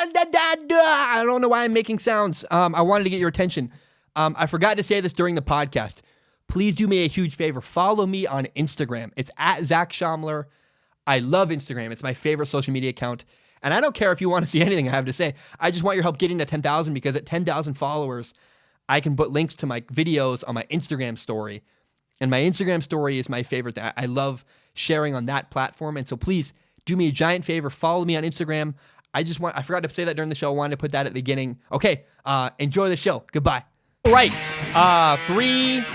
I don't know why I'm making sounds. I wanted to get your attention. I forgot to say this during the podcast. Please do me a huge favor. Follow me on Instagram. It's at Zach Schaumler. I love Instagram. It's my favorite social media account. And I don't care if you want to see anything I have to say. I just want your help getting to 10,000 because at 10,000 followers, I can put links to my videos on my Instagram story. And my Instagram story is my favorite. I love sharing on that platform. And so please do me a giant favor. Follow me on Instagram. I forgot to say that during the show. I wanted to put that at the beginning. Okay. Enjoy the show. Goodbye. All right. 3,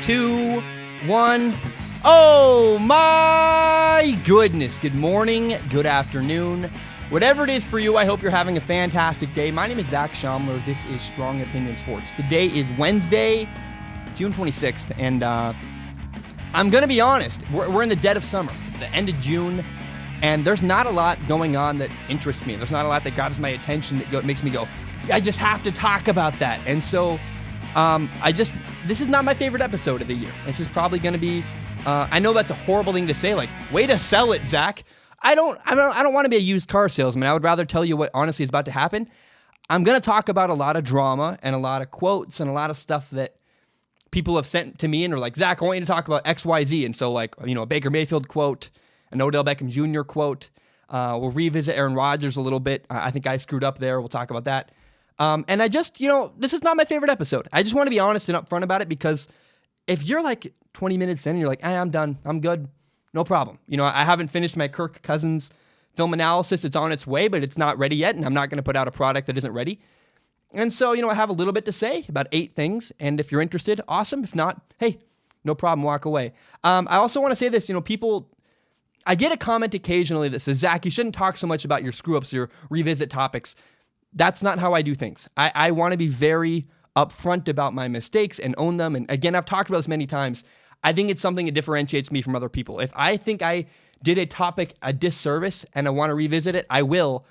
2, 1. Oh my goodness. Good morning. Good afternoon. Whatever it is for you, I hope you're having a fantastic day. My name is Zach Schaumler. This is Strong Opinion Sports. Today is Wednesday, June 26th, and I'm going to be honest. We're in the dead of summer, the end of June, and there's not a lot going on that interests me. There's not a lot that grabs my attention that makes me go, I just have to talk about that. And so this is not my favorite episode of the year. This is probably going to be, I know that's a horrible thing to say, like, way to sell it, Zach. I don't want to be a used car salesman. I would rather tell you what honestly is about to happen. I'm going to talk about a lot of drama and a lot of quotes and a lot of stuff that people have sent to me and are like, Zach, I want you to talk about X, Y, Z. And so like, a Baker Mayfield quote, an Odell Beckham Jr. quote. We'll revisit Aaron Rodgers a little bit. I think I screwed up there. We'll talk about that. And I just, this is not my favorite episode. I just want to be honest and upfront about it because if you're like 20 minutes in and you're like, I'm done, I'm good, no problem. I haven't finished my Kirk Cousins film analysis. It's on its way, but it's not ready yet, and I'm not going to put out a product that isn't ready. And so, I have a little bit to say, about 8 things, and if you're interested, awesome. If not, hey, no problem, walk away. I also want to say this, I get a comment occasionally that says, Zach, you shouldn't talk so much about your screw-ups or revisit topics. That's not how I do things. I want to be very upfront about my mistakes and own them, and again, I've talked about this many times. I think it's something that differentiates me from other people. If I think I did a topic a disservice and I want to revisit it, I will,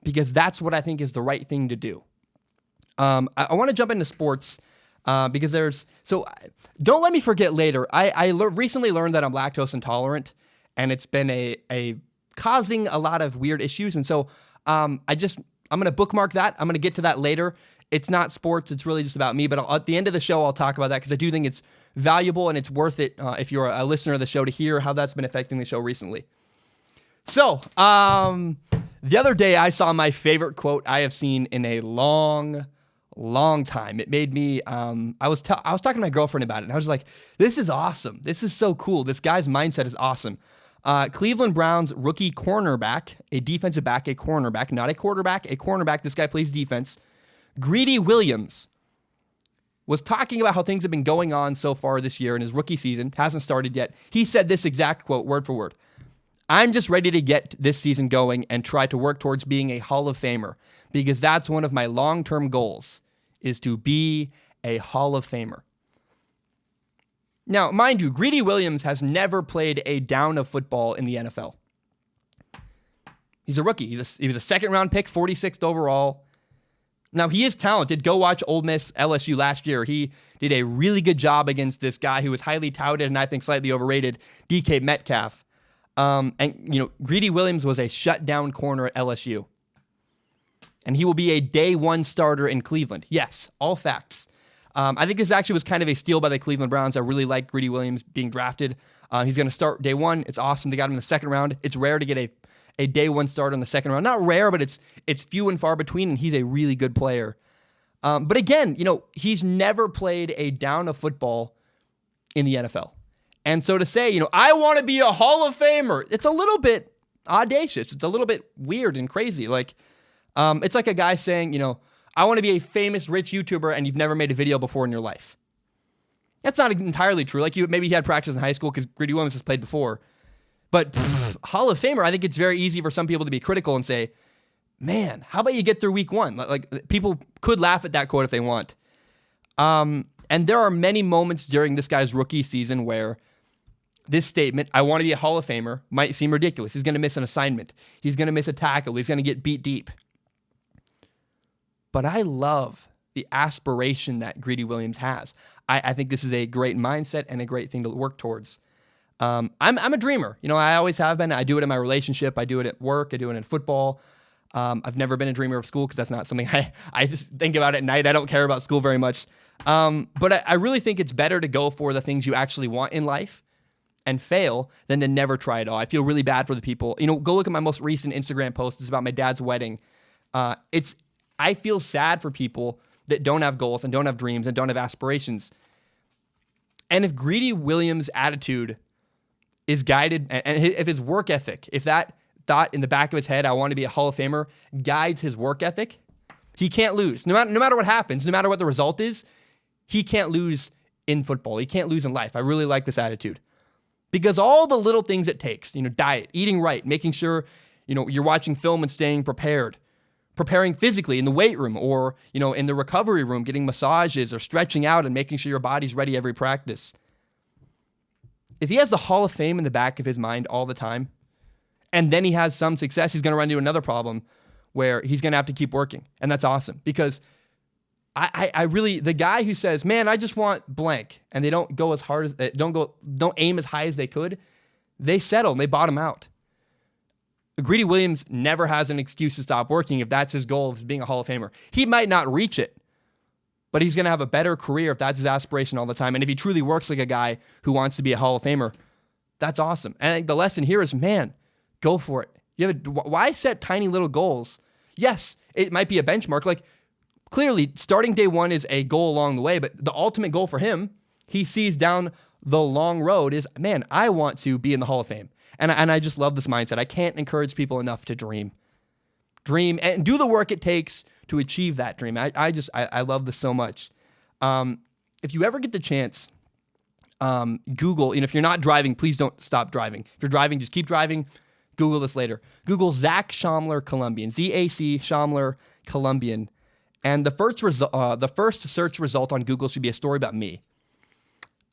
because that's what I think is the right thing to do. I want to jump into sports because don't let me forget later. I recently learned that I'm lactose intolerant, and it's been a causing a lot of weird issues. And so I'm going to bookmark that. I'm going to get to that later. It's not sports. It's really just about me. But at the end of the show, I'll talk about that because I do think it's valuable and it's worth it if you're a listener of the show to hear how that's been affecting the show recently. So the other day I saw my favorite quote I have seen in a long time. It made me, I was talking to my girlfriend about it, and I was like, this is awesome. This is so cool. This guy's mindset is awesome. Cleveland Browns rookie cornerback, a defensive back, a cornerback, not a quarterback, a cornerback. This guy plays defense. Greedy Williams was talking about how things have been going on so far this year in his rookie season. Hasn't started yet. He said this exact quote, word for word. I'm just ready to get this season going and try to work towards being a Hall of Famer because that's one of my long-term goals is to be a Hall of Famer. Now, mind you, Greedy Williams has never played a down of football in the NFL. He's a rookie. He was a second-round pick, 46th overall. Now, he is talented. Go watch Ole Miss LSU last year. He did a really good job against this guy who was highly touted and I think slightly overrated, DK Metcalf. Greedy Williams was a shutdown corner at LSU. And he will be a day one starter in Cleveland. Yes, all facts. I think this actually was kind of a steal by the Cleveland Browns. I really like Greedy Williams being drafted. He's going to start day one. It's awesome. They got him in the second round. It's rare to get a day one start in the second round. Not rare, but it's few and far between, and he's a really good player. But again, he's never played a down of football in the NFL. And so to say, I want to be a Hall of Famer, it's a little bit audacious. It's a little bit weird and crazy. Like, it's like a guy saying, I want to be a famous rich YouTuber and you've never made a video before in your life. That's not entirely true. Like maybe he had practice in high school because Greedy Williams has played before. But Hall of Famer, I think it's very easy for some people to be critical and say, man, how about you get through week one? Like people could laugh at that quote if they want. And there are many moments during this guy's rookie season where this statement, I want to be a Hall of Famer, might seem ridiculous. He's going to miss an assignment. He's going to miss a tackle. He's going to get beat deep. But I love the aspiration that Greedy Williams has. I think this is a great mindset and a great thing to work towards. I'm a dreamer. I always have been. I do it in my relationship. I do it at work. I do it in football. I've never been a dreamer of school because that's not something I just think about at night. I don't care about school very much. But I really think it's better to go for the things you actually want in life and fail than to never try at all. I feel really bad for the people. Go look at my most recent Instagram post. It's about my dad's wedding. I feel sad for people that don't have goals and don't have dreams and don't have aspirations. And if Greedy Williams' attitude is guided, and if his work ethic, if that thought in the back of his head, I want to be a Hall of Famer, guides his work ethic, he can't lose. No matter what happens, no matter what the result is, he can't lose in football. He can't lose in life. I really like this attitude. Because all the little things it takes, diet, eating right, making sure, you're watching film and staying prepared, preparing physically in the weight room or, in the recovery room, getting massages or stretching out and making sure your body's ready every practice. If he has the Hall of Fame in the back of his mind all the time, and then he has some success, he's going to run into another problem where he's going to have to keep working. And that's awesome because I really, the guy who says, man, I just want blank, and they don't go as hard as, don't aim as high as they could, they settle and they bottom out. Greedy Williams never has an excuse to stop working if that's his goal of being a Hall of Famer. He might not reach it, but he's going to have a better career if that's his aspiration all the time. And if he truly works like a guy who wants to be a Hall of Famer, that's awesome. And I think the lesson here is, man, go for it. Why set tiny little goals? Yes, it might be a benchmark. Like, clearly, starting day one is a goal along the way, but the ultimate goal for him, he sees down the long road is, man, I want to be in the Hall of Fame. And I just love this mindset. I can't encourage people enough to dream. Dream and do the work it takes to achieve that dream. I love this so much. If you ever get the chance, Google, if you're not driving, please don't stop driving. If you're driving, just keep driving. Google this later. Google Zach Schaumler Colombian, Z-A-C Schaumler Colombian. And the first search result on Google should be a story about me.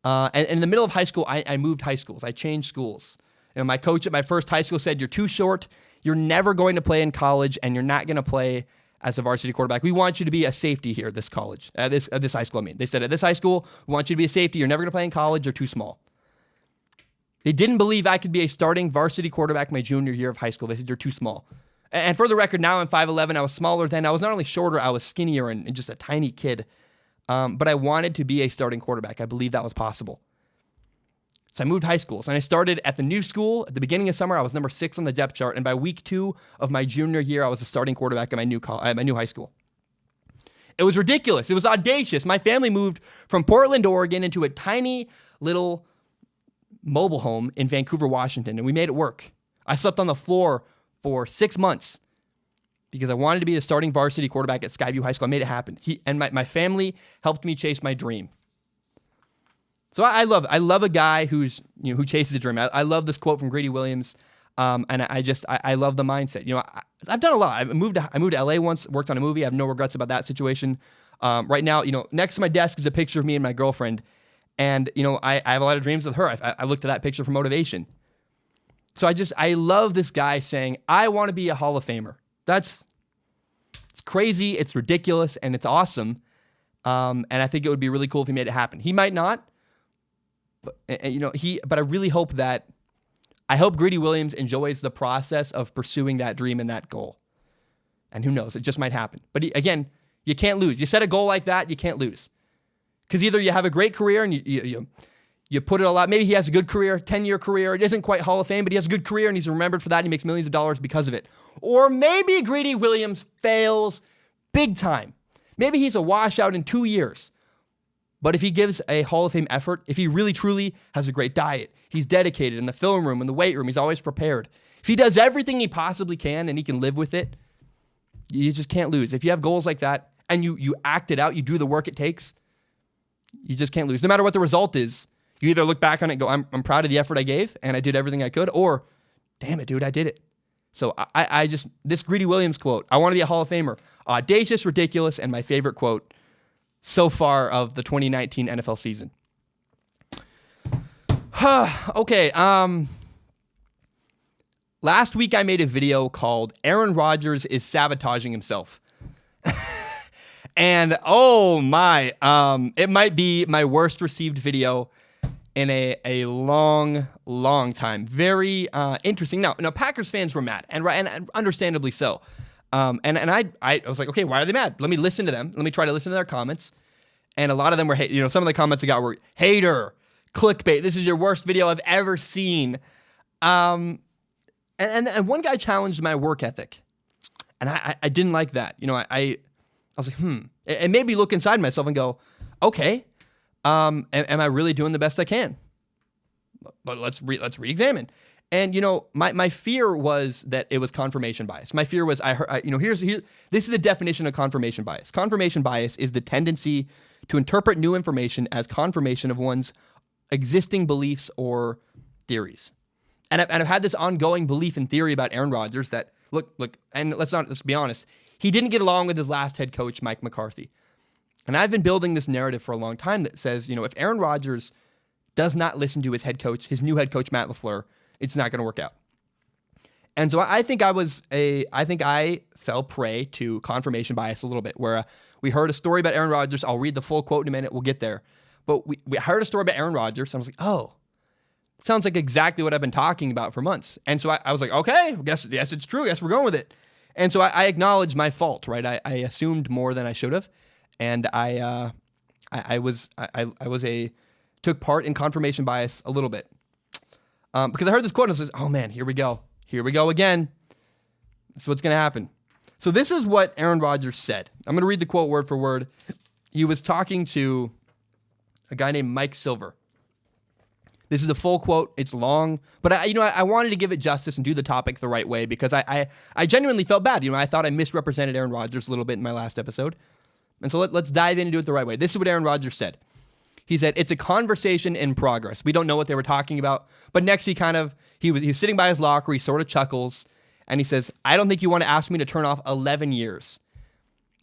And in the middle of high school, I moved high schools. I changed schools. My coach at my first high school said, you're too short. You're never going to play in college, and you're not going to play as a varsity quarterback. We want you to be a safety here at this college, at this high school. They said, at this high school, we want you to be a safety. You're never going to play in college. You're too small. They didn't believe I could be a starting varsity quarterback my junior year of high school. They said, you're too small. And for the record, now I'm 5'11". I was smaller then. I was not only shorter, I was skinnier and just a tiny kid. But I wanted to be a starting quarterback. I believed that was possible. So I moved high schools, and I started at the new school. At the beginning of summer, I was number 6 on the depth chart, and by week 2 of my junior year, I was the starting quarterback at my new high school. It was ridiculous. It was audacious. My family moved from Portland, Oregon, into a tiny little mobile home in Vancouver, Washington, and we made it work. I slept on the floor for 6 months because I wanted to be the starting varsity quarterback at Skyview High School. I made it happen. My family helped me chase my dream. So I love a guy who chases a dream. I love this quote from Greedy Williams, and I love the mindset. I've done a lot. I moved to LA once, worked on a movie. I have no regrets about that situation. Right now, next to my desk is a picture of me and my girlfriend, and I have a lot of dreams with her. I looked at that picture for motivation. So I love this guy saying, I want to be a Hall of Famer. It's crazy, it's ridiculous, and it's awesome. And I think it would be really cool if he made it happen. He might not. But I really hope Greedy Williams enjoys the process of pursuing that dream and that goal. And who knows, it just might happen. But again, you can't lose. You set a goal like that, you can't lose. Because either you have a great career and you put it all out. Maybe he has a good career, 10-year career. It isn't quite Hall of Fame, but he has a good career and he's remembered for that and he makes millions of dollars because of it. Or maybe Greedy Williams fails big time. Maybe he's a washout in 2 years. But if he gives a Hall of Fame effort, if he really truly has a great diet, he's dedicated in the film room, in the weight room, he's always prepared. If he does everything he possibly can and he can live with it, you just can't lose. If you have goals like that and you act it out, you do the work it takes, you just can't lose. No matter what the result is, you either look back on it and go, I'm proud of the effort I gave and I did everything I could, or damn it, dude, I did it. So this Greedy Williams quote, I want to be a Hall of Famer, audacious, ridiculous, and my favorite quote so far of the 2019 NFL season. Okay. Last week I made a video called Aaron Rodgers is Sabotaging Himself. And oh my, it might be my worst received video in a long, long time. Very interesting. Now Packers fans were mad, and understandably so. I was like, okay, why are they mad? Let me listen to them. Let me try to listen to their comments. And a lot of them were, some of the comments I got were, hater, clickbait, this is your worst video I've ever seen. And one guy challenged my work ethic. And I didn't like that. I was like, It made me look inside myself and go, okay, am I really doing the best I can? But let's re-examine. And my fear was that it was confirmation bias. My fear was this is the definition of confirmation bias. Confirmation bias is the tendency to interpret new information as confirmation of one's existing beliefs or theories. And I've had this ongoing belief and theory about Aaron Rodgers that look, and let's be honest, he didn't get along with his last head coach, Mike McCarthy. And I've been building this narrative for a long time that says, if Aaron Rodgers does not listen to his head coach, his new head coach, Matt LaFleur, it's not going to work out. And so I think I fell prey to confirmation bias a little bit, where we heard a story about Aaron Rodgers. I'll read the full quote in a minute. We'll get there. But we heard a story about Aaron Rodgers. And I was like, oh, it sounds like exactly what I've been talking about for months. And so I was like, okay, yes, it's true. Yes, we're going with it. And so I acknowledged my fault, right? I assumed more than I should have. And I took part in confirmation bias a little bit. Because I heard this quote and I says, oh man, here we go again. This is what's going to happen. So this is what Aaron Rodgers said. I'm going to read the quote word for word. He was talking to a guy named Mike Silver. This is the full quote. It's long, but I wanted to give it justice and do the topic the right way because I genuinely felt bad. I thought I misrepresented Aaron Rodgers a little bit in my last episode. And so let's dive in and do it the right way. This is what Aaron Rodgers said. He said, it's a conversation in progress. We don't know what they were talking about. But next he was sitting by his locker. He sort of chuckles. And he says, I don't think you want to ask me to turn off 11 years.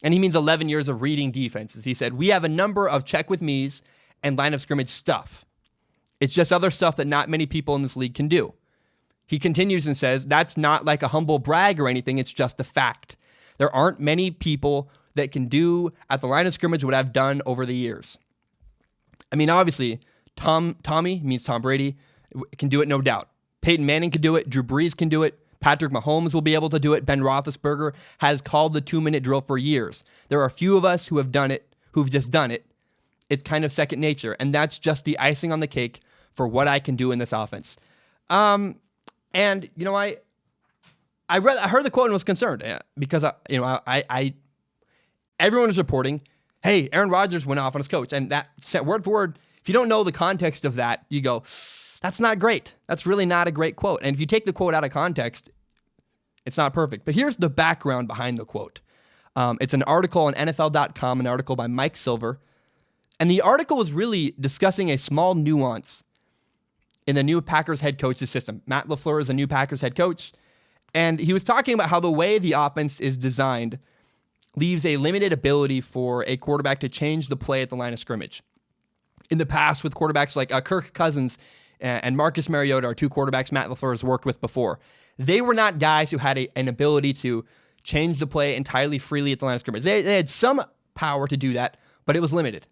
And he means 11 years of reading defenses. He said, we have a number of check with me's and line of scrimmage stuff. It's just other stuff that not many people in this league can do. He continues and says, that's not like a humble brag or anything. It's just a fact. There aren't many people that can do at the line of scrimmage what I've done over the years. I mean, obviously, Tommy means Tom Brady can do it, no doubt. Peyton Manning can do it. Drew Brees can do it. Patrick Mahomes will be able to do it. Ben Roethlisberger has called the 2-minute drill for years. There are a few of us who have done it, who've just done it. It's kind of second nature, and that's just the icing on the cake for what I can do in this offense. I heard the quote and was concerned because everyone was reporting, hey, Aaron Rodgers went off on his coach. And that word for word, if you don't know the context of that, you go, that's not great. That's really not a great quote. And if you take the quote out of context, it's not perfect. But here's the background behind the quote. It's an article on NFL.com, an article by Mike Silver. And the article was really discussing a small nuance in the new Packers head coach's system. Matt LaFleur is a new Packers head coach. And he was talking about how the way the offense is designed leaves a limited ability for a quarterback to change the play at the line of scrimmage. In the past, with quarterbacks like Kirk Cousins and Marcus Mariota, are two quarterbacks Matt LaFleur has worked with before. They were not guys who had an ability to change the play entirely freely at the line of scrimmage. They had some power to do that, but it was limited.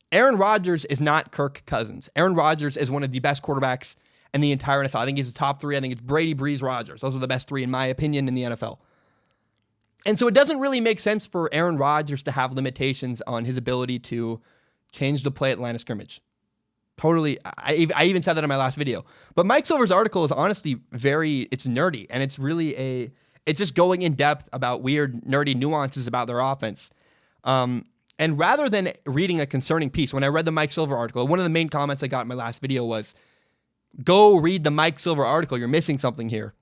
Aaron Rodgers is not Kirk Cousins. Aaron Rodgers is one of the best quarterbacks in the entire NFL. I think he's the top three. I think it's Brady, Brees, Rodgers. Those are the best three, in my opinion, in the NFL. And so it doesn't really make sense for Aaron Rodgers to have limitations on his ability to change the play at the line of scrimmage. Totally. I even said that in my last video. But Mike Silver's article is honestly it's nerdy. And it's really it's just going in depth about weird, nerdy nuances about their offense. And rather than reading a concerning piece, when I read the Mike Silver article, one of the main comments I got in my last video was, go read the Mike Silver article. You're missing something here.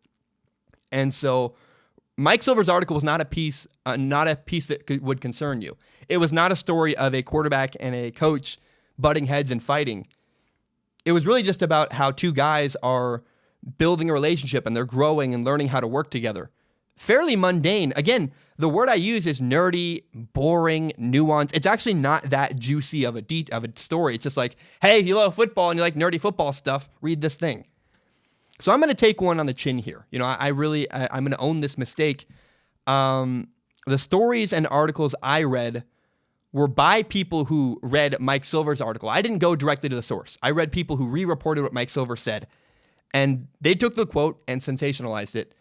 And so Mike Silver's article was not a piece that would concern you. It was not a story of a quarterback and a coach butting heads and fighting. It was really just about how two guys are building a relationship and they're growing and learning how to work together. Fairly mundane. Again, the word I use is nerdy, boring, nuanced. It's actually not that juicy of a story. It's just like, hey, if you love football and you like nerdy football stuff, read this thing. So I'm going to take one on the chin here. I'm going to own this mistake. The stories and articles I read were by people who read Mike Silver's article. I didn't go directly to the source. I read people who re-reported what Mike Silver said. And they took the quote and sensationalized it.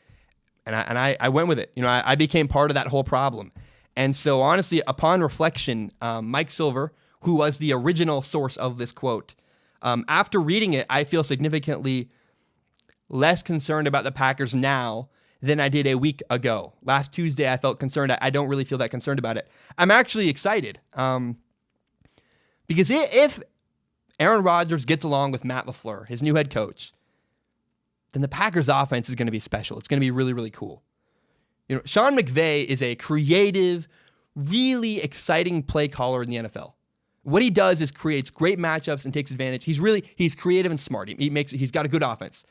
I went with it. I became part of that whole problem. And so honestly, upon reflection, Mike Silver, who was the original source of this quote, after reading it, I feel significantly less concerned about the Packers now than I did a week ago. Last Tuesday, I felt concerned. I don't really feel that concerned about it. I'm actually excited because if Aaron Rodgers gets along with Matt LaFleur, his new head coach, then the Packers offense is going to be special. It's going to be really, really cool. Sean McVay is a creative, really exciting play caller in the NFL. What he does is creates great matchups and takes advantage. He's creative and smart. He's got a good offense.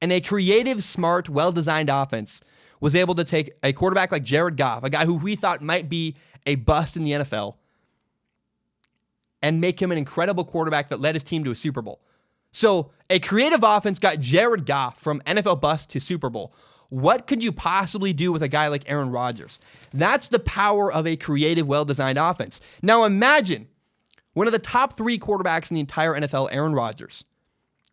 And a creative, smart, well-designed offense was able to take a quarterback like Jared Goff, a guy who we thought might be a bust in the NFL, and make him an incredible quarterback that led his team to a Super Bowl. So a creative offense got Jared Goff from NFL bust to Super Bowl. What could you possibly do with a guy like Aaron Rodgers? That's the power of a creative, well-designed offense. Now imagine one of the top 3 quarterbacks in the entire NFL, Aaron Rodgers,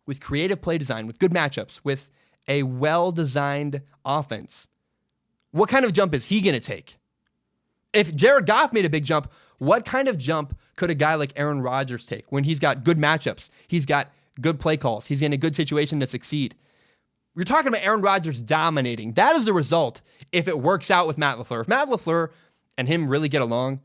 with creative play design, with good matchups, with a well-designed offense. What kind of jump is he going to take? If Jared Goff made a big jump, what kind of jump could a guy like Aaron Rodgers take when he's got good matchups? He's got good play calls. He's in a good situation to succeed. We're talking about Aaron Rodgers dominating. That is the result if it works out with Matt LaFleur. If Matt LaFleur and him really get along,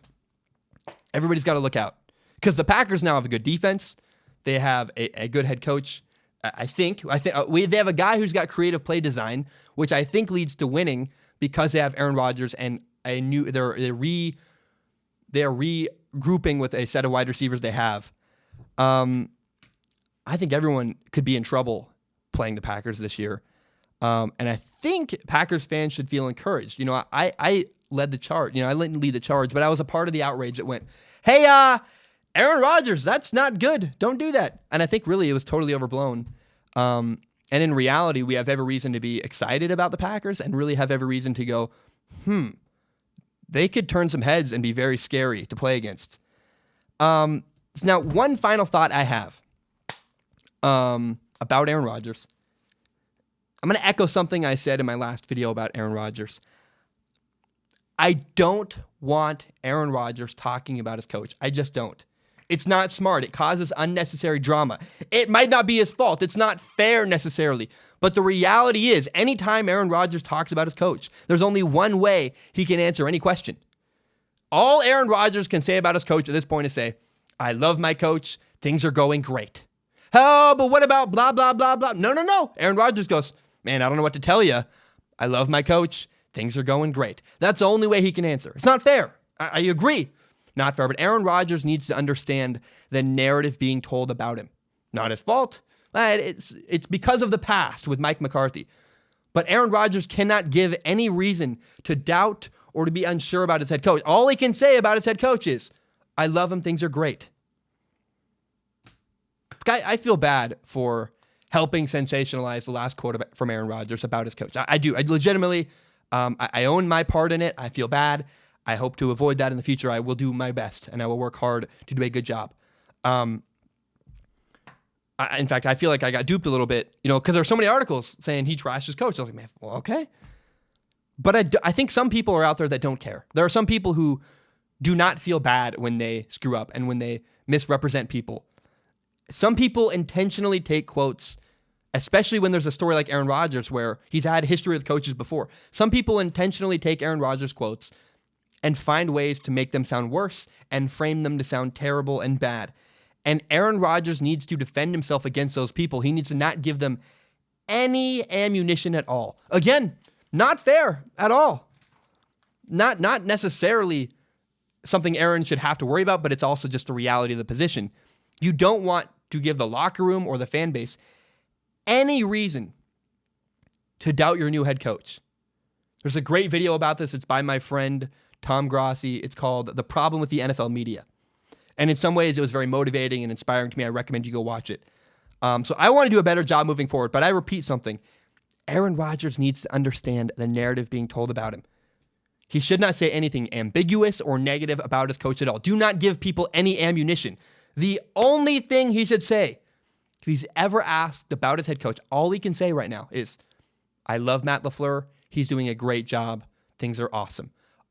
everybody's got to look out. Because the Packers now have a good defense. They have a good head coach. I think they have a guy who's got creative play design, which I think leads to winning because they have Aaron Rodgers and they're regrouping with a set of wide receivers they have. I think everyone could be in trouble playing the Packers this year. And I think Packers fans should feel encouraged. I led the charge. I didn't lead the charge, but I was a part of the outrage that went, hey, Aaron Rodgers, that's not good. Don't do that. And I think really it was totally overblown. And in reality, we have every reason to be excited about the Packers and really have every reason to go, they could turn some heads and be very scary to play against. So now, one final thought I have about Aaron Rodgers. I'm going to echo something I said in my last video about Aaron Rodgers. I don't want Aaron Rodgers talking about his coach. I just don't. It's not smart. It causes unnecessary drama. It might not be his fault. It's not fair necessarily. But the reality is, anytime Aaron Rodgers talks about his coach, there's only one way he can answer any question. All Aaron Rodgers can say about his coach at this point is say, I love my coach. Things are going great. Oh, but what about blah, blah, blah, blah? No. Aaron Rodgers goes, man, I don't know what to tell you. I love my coach. Things are going great. That's the only way he can answer. It's not fair. I agree. Not fair. But Aaron Rodgers needs to understand the narrative being told about him. Not his fault. It's because of the past with Mike McCarthy. But Aaron Rodgers cannot give any reason to doubt or to be unsure about his head coach. All he can say about his head coach is, I love him. Things are great. I feel bad for helping sensationalize the last quote from Aaron Rodgers about his coach. I do. I legitimately, I own my part in it. I feel bad. I hope to avoid that in the future. I will do my best, and I will work hard to do a good job. In fact, I feel like I got duped a little bit, because there's so many articles saying he trashed his coach. I was like, man, well, okay. But I think some people are out there that don't care. There are some people who do not feel bad when they screw up and when they misrepresent people. Some people intentionally take quotes, especially when there's a story like Aaron Rodgers where he's had history with coaches before. Some people intentionally take Aaron Rodgers quotes and find ways to make them sound worse and frame them to sound terrible and bad. And Aaron Rodgers needs to defend himself against those people. He needs to not give them any ammunition at all. Again, not fair at all. Not necessarily something Aaron should have to worry about, but it's also just the reality of the position. You don't want to give the locker room or the fan base any reason to doubt your new head coach. There's a great video about this. It's by my friend Tom Grossi. It's called The Problem with the NFL Media. And in some ways, it was very motivating and inspiring to me. I recommend you go watch it. So I want to do a better job moving forward, but I repeat something. Aaron Rodgers needs to understand the narrative being told about him. He should not say anything ambiguous or negative about his coach at all. Do not give people any ammunition. The only thing he should say, if he's ever asked about his head coach, all he can say right now is, I love Matt LaFleur. He's doing a great job. Things are awesome.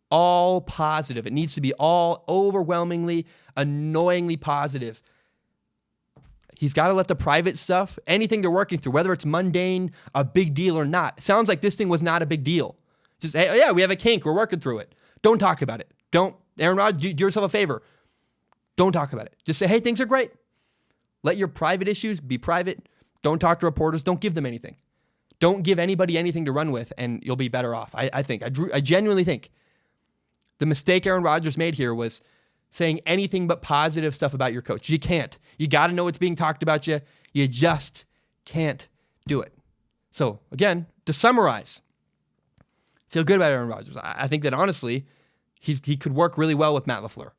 All positive. It needs to be all overwhelmingly, annoyingly positive. He's got to let the private stuff, anything they're working through, whether it's mundane, a big deal or not. It sounds like this thing was not a big deal. Just, hey, yeah, we have a kink. We're working through it. Don't talk about it. Aaron Rodgers, do yourself a favor. Don't talk about it. Just say, hey, things are great. Let your private issues be private. Don't talk to reporters. Don't give them anything. Don't give anybody anything to run with, and you'll be better off. I genuinely think the mistake Aaron Rodgers made here was saying anything but positive stuff about your coach. You can't. You got to know what's being talked about you. You just can't do it. So, again, to summarize, feel good about Aaron Rodgers. I think that, honestly, he could work really well with Matt LaFleur.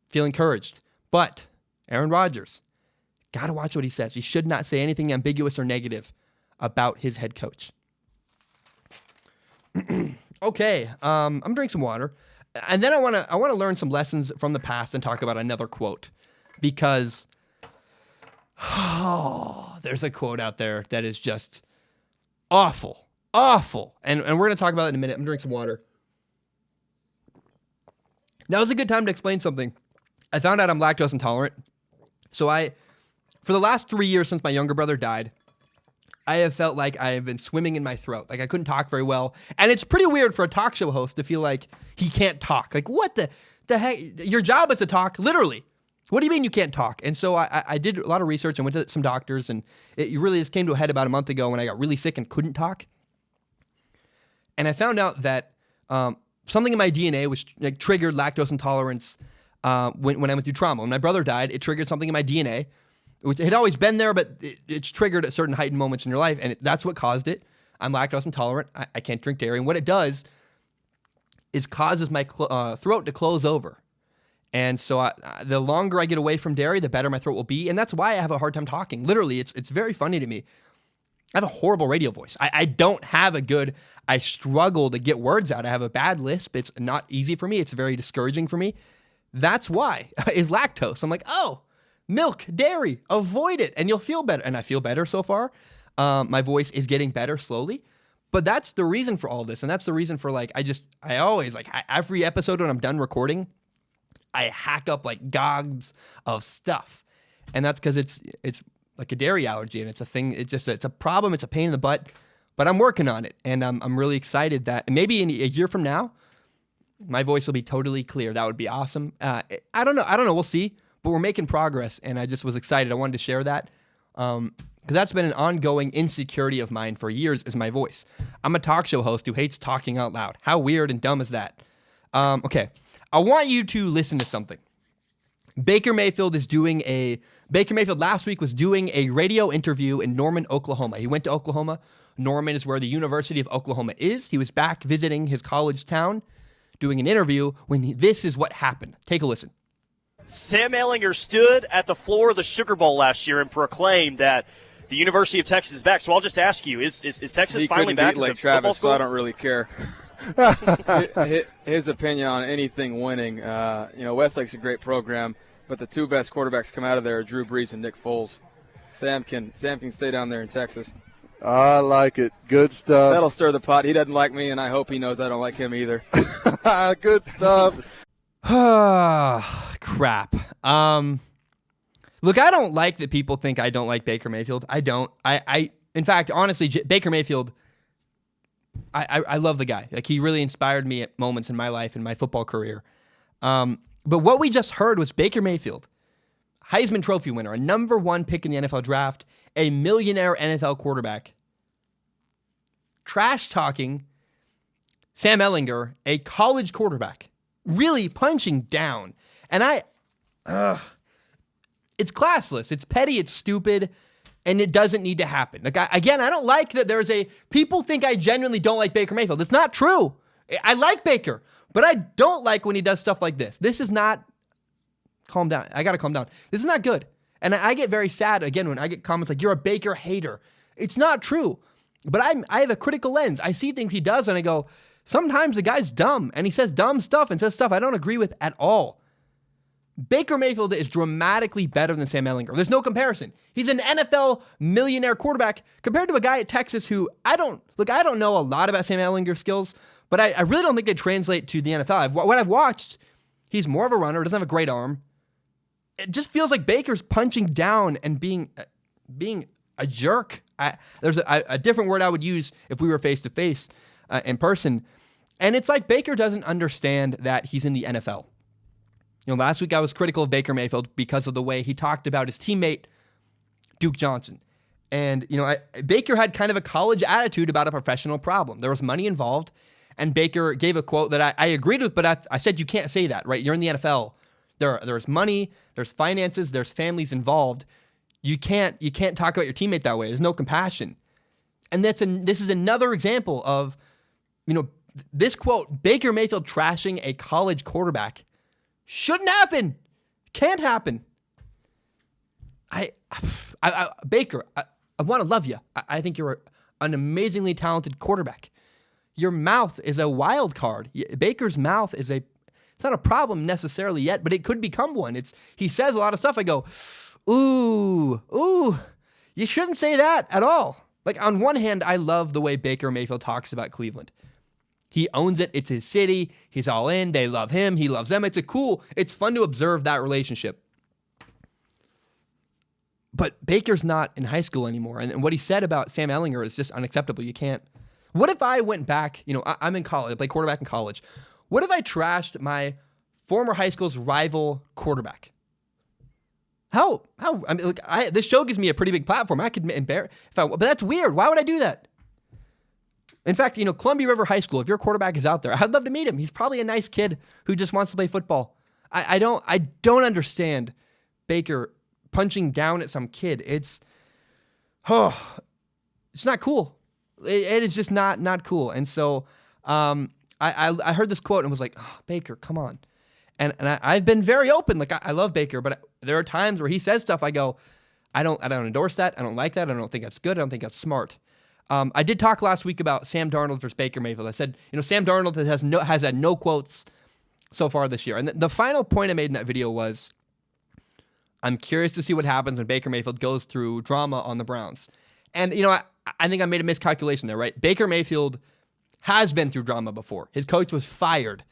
Feel encouraged. But Aaron Rodgers, got to watch what he says. He should not say anything ambiguous or negative about his head coach. Okay, I'm drinking some water. And then I want to learn some lessons from the past and talk about another quote, because there's a quote out there that is just awful. And we're going to talk about it in a minute. I'm drinking some water. Now is a good time to explain something. I found out I'm lactose intolerant. So for the last 3 years since my younger brother died, I have felt like I have been swimming in my throat. Like I couldn't talk very well. And it's pretty weird for a talk show host to feel like he can't talk. Like what the heck? Your job is to talk, literally. What do you mean you can't talk? And so I did a lot of research and went to some doctors, and it really just came to a head about a month ago when I got really sick and couldn't talk. And I found out that something in my DNA was triggered lactose intolerance when I went through trauma. When my brother died, it triggered something in my DNA. It had always been there, but it's triggered at certain heightened moments in your life, and that's what caused it. I'm lactose intolerant. I can't drink dairy, and what it does is causes my throat to close over. And so the longer I get away from dairy, the better my throat will be, and that's why I have a hard time talking. Literally, it's very funny to me. I have a horrible radio voice. I don't have I struggle to get words out. I have a bad lisp. It's not easy for me. It's very discouraging for me. That's why, is lactose. I'm like, oh, milk, dairy, avoid it, and you'll feel better. And I feel better so far. My voice is getting better slowly. But that's the reason for all this. And that's the reason for I always, every episode when I'm done recording, I hack up gobs of stuff. And that's because it's like a dairy allergy, and it's a thing. It's a problem. It's a pain in the butt, but I'm working on it. And I'm really excited that maybe in a year from now, my voice will be totally clear. That would be awesome. I don't know. We'll see. But we're making progress, and I just was excited. I wanted to share that because that's been an ongoing insecurity of mine for years, is my voice. I'm a talk show host who hates talking out loud. How weird and dumb is that? Okay, I want you to listen to something. Baker Mayfield last week was doing a radio interview in Norman, Oklahoma. He went to Oklahoma. Norman is where the University of Oklahoma is. He was back visiting his college town, doing an interview when this is what happened. Take a listen. Sam Ehlinger stood at the floor of the Sugar Bowl last year and proclaimed that the University of Texas is back. So I'll just ask you, is Texas finally back? He couldn't beat Lake Travis, so I don't really care. His opinion on anything winning. Westlake's a great program, but the two best quarterbacks come out of there are Drew Brees and Nick Foles. Sam can stay down there in Texas. I like it. Good stuff. That'll stir the pot. He doesn't like me, and I hope he knows I don't like him either. Good stuff. Crap. Look, I don't like that people think I don't like Baker Mayfield. I don't. In fact, honestly, Baker Mayfield, I love the guy. He really inspired me at moments in my life and my football career. But what we just heard was Baker Mayfield, Heisman Trophy winner, a number 1 pick in the NFL draft, a millionaire NFL quarterback, trash talking Sam Ehlinger, a college quarterback. Really punching down. And it's classless, it's petty, it's stupid, and it doesn't need to happen. I don't like that people think I genuinely don't like Baker Mayfield. It's not true. I like Baker, but I don't like when he does stuff like this. This is not, calm down. I got to calm down. This is not good. And I get very sad, again, when I get comments like, you're a Baker hater. It's not true. But I have a critical lens. I see things he does, and I go, sometimes the guy's dumb, and he says dumb stuff and says stuff I don't agree with at all. Baker Mayfield is dramatically better than Sam Ehlinger. There's no comparison. He's an NFL millionaire quarterback compared to a guy at Texas who I don't know a lot about Sam Ehlinger's skills, but I really don't think they translate to the NFL. What I've watched, he's more of a runner, doesn't have a great arm. It just feels like Baker's punching down and being a jerk. There's a different word I would use if we were face-to-face in person. And it's like Baker doesn't understand that he's in the NFL. Last week I was critical of Baker Mayfield because of the way he talked about his teammate, Duke Johnson. And, Baker had kind of a college attitude about a professional problem. There was money involved, and Baker gave a quote that I agreed with, but I said you can't say that, right? You're in the NFL. There's money, there's finances, there's families involved. You can't talk about your teammate that way. There's no compassion. And this is another example of, this quote, Baker Mayfield trashing a college quarterback. Shouldn't happen. Can't happen. Baker, I want to love you. I think you're an amazingly talented quarterback. Your mouth is a wild card. Baker's mouth is it's not a problem necessarily yet, but it could become one. He says a lot of stuff. I go, ooh, you shouldn't say that at all. Like, on one hand, I love the way Baker Mayfield talks about Cleveland. He owns it. It's his city. He's all in. They love him. He loves them. It's fun to observe that relationship. But Baker's not in high school anymore. And what he said about Sam Ehlinger is just unacceptable. You can't. What if I went back, I'm in college. I play quarterback in college. What if I trashed my former high school's rival quarterback? How? I mean, look, this show gives me a pretty big platform. I could embarrass, but that's weird. Why would I do that? In fact, Columbia River High School, if your quarterback is out there, I'd love to meet him. He's probably a nice kid who just wants to play football. I don't understand Baker punching down at some kid. It's not cool. It is just not cool. And so I heard this quote and was like, oh, Baker, come on. And I've been very open. Like, I love Baker, but there are times where he says stuff I go, I don't endorse that. I don't like that. I don't think that's good. I don't think that's smart. I did talk last week about Sam Darnold versus Baker Mayfield. I said, Sam Darnold has had no quotes so far this year. And the final point I made in that video was, I'm curious to see what happens when Baker Mayfield goes through drama on the Browns. And, I think I made a miscalculation there, right? Baker Mayfield has been through drama before. His coach was fired,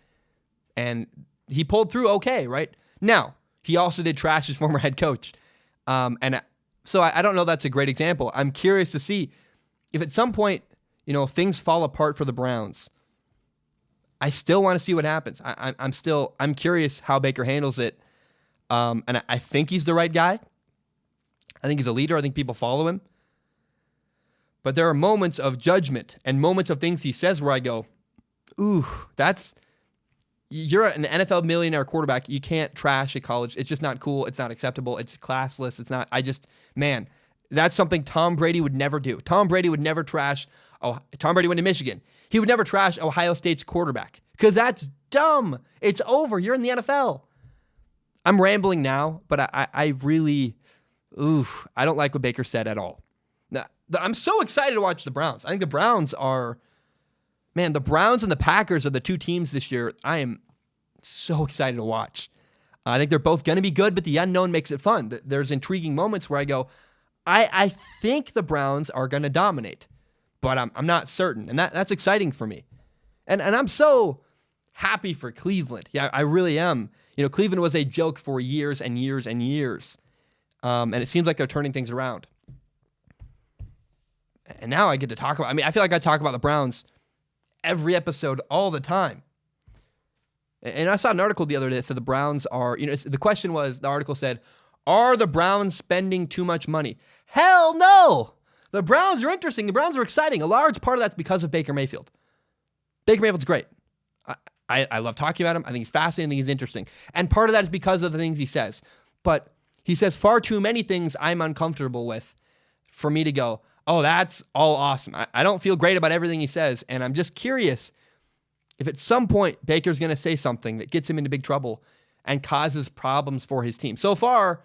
and he pulled through okay, right? Now, he also did trash his former head coach. So I don't know that's a great example. I'm curious to see if at some point, things fall apart for the Browns. I still want to see what happens. I'm curious how Baker handles it. And I think he's the right guy. I think he's a leader. I think people follow him. But there are moments of judgment and moments of things he says where I go, ooh, you're an NFL millionaire quarterback. You can't trash a college. It's just not cool. It's not acceptable. It's classless. It's not, that's something Tom Brady would never do. Tom Brady would never trash. Tom Brady went to Michigan. He would never trash Ohio State's quarterback because that's dumb. It's over. You're in the NFL. I'm rambling now, but I really, I don't like what Baker said at all. Now, I'm so excited to watch the Browns. I think the Browns the Browns and the Packers are the two teams this year I am so excited to watch. I think they're both going to be good, but the unknown makes it fun. There's intriguing moments where I go, I think the Browns are going to dominate, but I'm not certain, and that's exciting for me. And I'm so happy for Cleveland. Yeah, I really am. Cleveland was a joke for years and years and years, and it seems like they're turning things around. And now I get to talk about, I feel like I talk about the Browns every episode all the time. And I saw an article the other day that said the Browns are, the question was, the article said, are the Browns spending too much money? Hell no! The Browns are interesting. The Browns are exciting. A large part of that's because of Baker Mayfield. Baker Mayfield's great. I love talking about him. I think he's fascinating. I think he's interesting. And part of that is because of the things he says. But he says far too many things I'm uncomfortable with for me to go, oh, that's all awesome. I don't feel great about everything he says, and I'm just curious if at some point Baker's going to say something that gets him into big trouble and causes problems for his team. So far,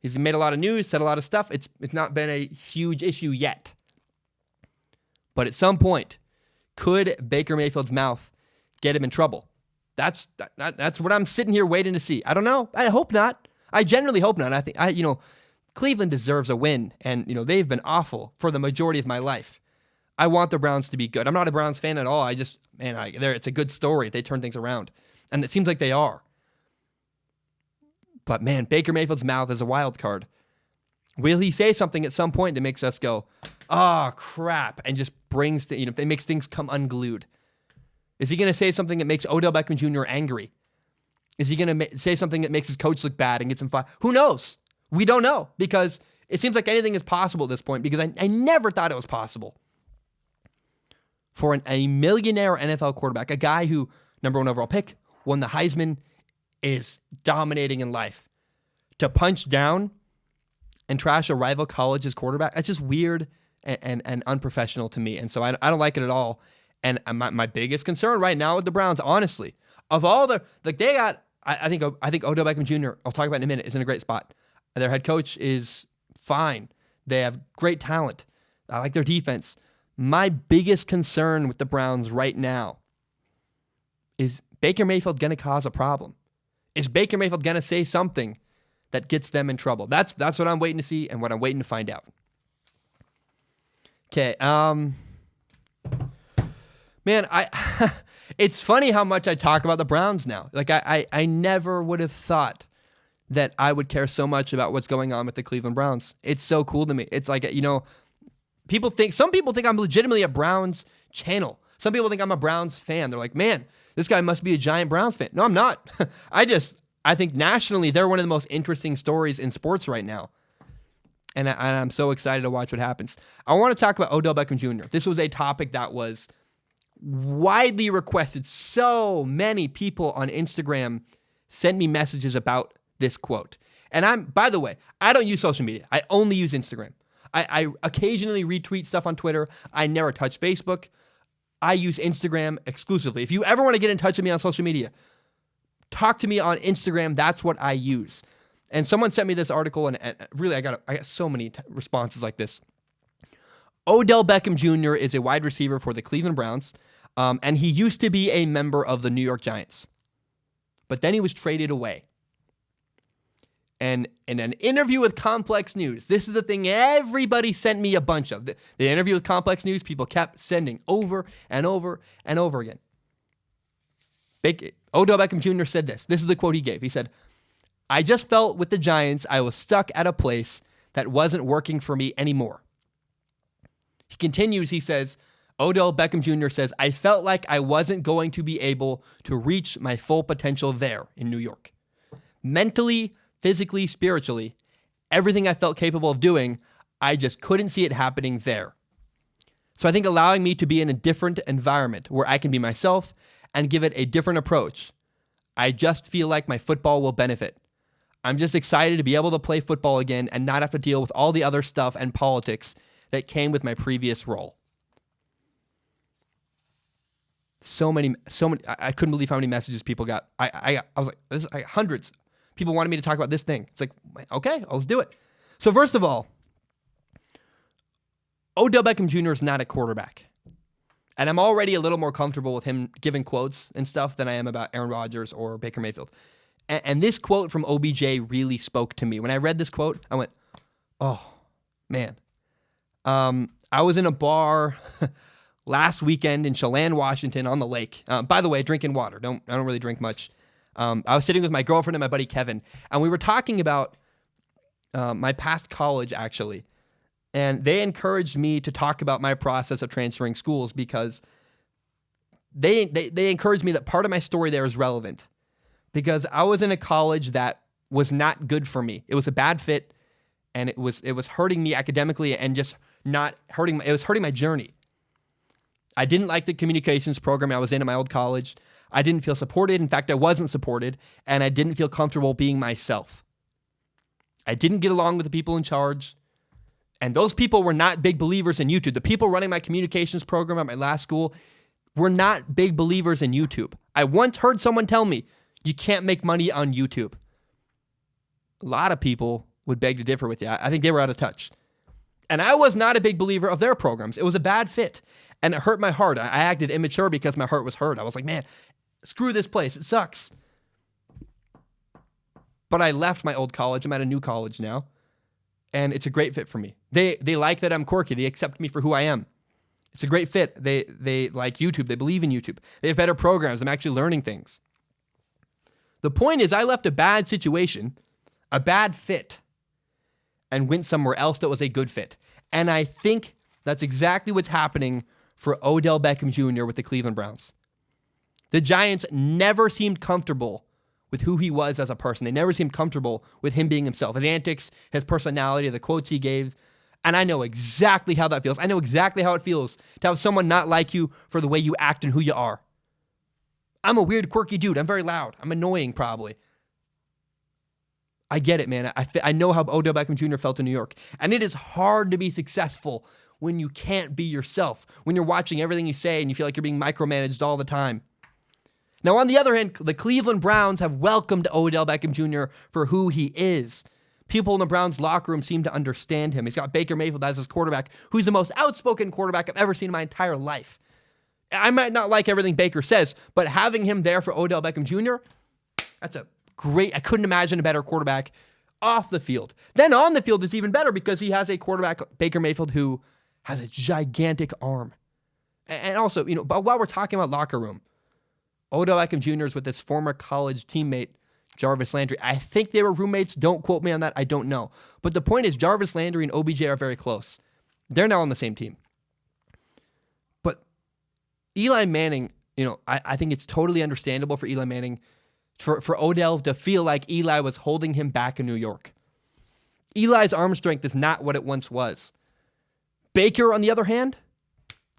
he's made a lot of news, said a lot of stuff. It's not been a huge issue yet. But at some point, could Baker Mayfield's mouth get him in trouble? That's what I'm sitting here waiting to see. I don't know. I hope not. I generally hope not. I think Cleveland deserves a win, and they've been awful for the majority of my life. I want the Browns to be good. I'm not a Browns fan at all. It's a good story. They turn things around, and it seems like they are. But man, Baker Mayfield's mouth is a wild card. Will he say something at some point that makes us go, "Oh crap," and just it makes things come unglued? Is he going to say something that makes Odell Beckham Jr. angry? Is he going to say something that makes his coach look bad and gets him fired? Who knows? We don't know, because it seems like anything is possible at this point, because I never thought it was possible for a millionaire NFL quarterback, a guy who, number 1 overall pick, won the Heisman, is dominating in life, to punch down and trash a rival college's quarterback. That's just weird and unprofessional to me. And so I don't like it at all. And my biggest concern right now with the Browns, honestly, of all they got, I think Odell Beckham Jr., I'll talk about in a minute, is in a great spot. Their head coach is fine. They have great talent. I like their defense. My biggest concern with the Browns right now is Baker Mayfield going to cause a problem? Is Baker Mayfield going to say something that gets them in trouble? That's what I'm waiting to see and what I'm waiting to find out. Okay. Man, it's funny how much I talk about the Browns now. Like I never would have thought that I would care so much about what's going on with the Cleveland Browns. It's so cool to me. It's like, some people think I'm legitimately a Browns channel. Some people think I'm a Browns fan. They're like, man, this guy must be a giant Browns fan. No, I'm not. I think nationally, they're one of the most interesting stories in sports right now. And I'm so excited to watch what happens. I want to talk about Odell Beckham Jr. This was a topic that was widely requested. So many people on Instagram sent me messages about this quote. And by the way, I don't use social media. I only use Instagram. I occasionally retweet stuff on Twitter. I never touch Facebook. I use Instagram exclusively. If you ever want to get in touch with me on social media, talk to me on Instagram. That's what I use. And someone sent me this article, and really, I got so many responses like this. Odell Beckham Jr. is a wide receiver for the Cleveland Browns, and he used to be a member of the New York Giants. But then he was traded away. And in an interview with Complex News, this is the thing everybody sent me a bunch of. The interview with Complex News, people kept sending over and over and over again. Odell Beckham Jr. said this. This is the quote he gave. He said, "I just felt with the Giants I was stuck at a place that wasn't working for me anymore." He continues, he says, Odell Beckham Jr. says, "I felt like I wasn't going to be able to reach my full potential there in New York. Mentally, physically, spiritually, everything I felt capable of doing, I just couldn't see it happening there. So I think allowing me to be in a different environment where I can be myself and give it a different approach, I just feel like my football will benefit. I'm just excited to be able to play football again and not have to deal with all the other stuff and politics that came with my previous role." So many. I couldn't believe how many messages people got. I was like, hundreds. People wanted me to talk about this thing. It's like, okay, let's do it. So first of all, Odell Beckham Jr. is not a quarterback. And I'm already a little more comfortable with him giving quotes and stuff than I am about Aaron Rodgers or Baker Mayfield. And this quote from OBJ really spoke to me. When I read this quote, I went, oh, man. I was in a bar last weekend in Chelan, Washington on the lake. By the way, drinking water. I don't really drink much. I was sitting with my girlfriend and my buddy Kevin, and we were talking about my past college, actually. And they encouraged me to talk about my process of transferring schools because they encouraged me that part of my story there is relevant. Because I was in a college that was not good for me. It was a bad fit, and it was hurting me academically and just not hurting. It was hurting my journey. I didn't like the communications program I was in at my old college. I didn't feel supported. In fact, I wasn't supported, and I didn't feel comfortable being myself. I didn't get along with the people in charge, and those people were not big believers in YouTube. The people running my communications program at my last school were not big believers in YouTube. I once heard someone tell me, you can't make money on YouTube. A lot of people would beg to differ with you. I think they were out of touch. And I was not a big believer of their programs. It was a bad fit. And it hurt my heart. I acted immature because my heart was hurt. I was like, man, Screw this place. It sucks. But I left my old college. I'm at a new college now. And it's a great fit for me. They like that I'm quirky. They accept me for who I am. It's a great fit. They like YouTube. They believe in YouTube. They have better programs. I'm actually learning things. The point is I left a bad situation, a bad fit, and went somewhere else that was a good fit. And I think that's exactly what's happening for Odell Beckham Jr. with the Cleveland Browns. The Giants never seemed comfortable with who he was as a person. They never seemed comfortable with him being himself, his antics, his personality, the quotes he gave. And I know exactly how that feels. I know exactly how it feels to have someone not like you for the way you act and who you are. I'm a weird, quirky dude. I'm very loud. I'm annoying, probably. I get it, man. I know how Odell Beckham Jr. felt in New York. And it is hard to be successful when you can't be yourself, when you're watching everything you say and you feel like you're being micromanaged all the time. Now, on the other hand, the Cleveland Browns have welcomed Odell Beckham Jr. for who he is. People in the Browns locker room seem to understand him. He's got Baker Mayfield as his quarterback, who's the most outspoken quarterback I've ever seen in my entire life. I might not like everything Baker says, but having him there for Odell Beckham Jr., that's a great, I couldn't imagine a better quarterback off the field. Then on the field, it's even better because he has a quarterback, Baker Mayfield, who has a gigantic arm. And also, but while we're talking about locker room, Odell Beckham Jr. is with his former college teammate, Jarvis Landry. I think they were roommates. Don't quote me on that. I don't know. But the point is, Jarvis Landry and OBJ are very close. They're now on the same team. But Eli Manning, I think it's totally understandable for Eli Manning, for Odell to feel like Eli was holding him back in New York. Eli's arm strength is not what it once was. Baker, on the other hand,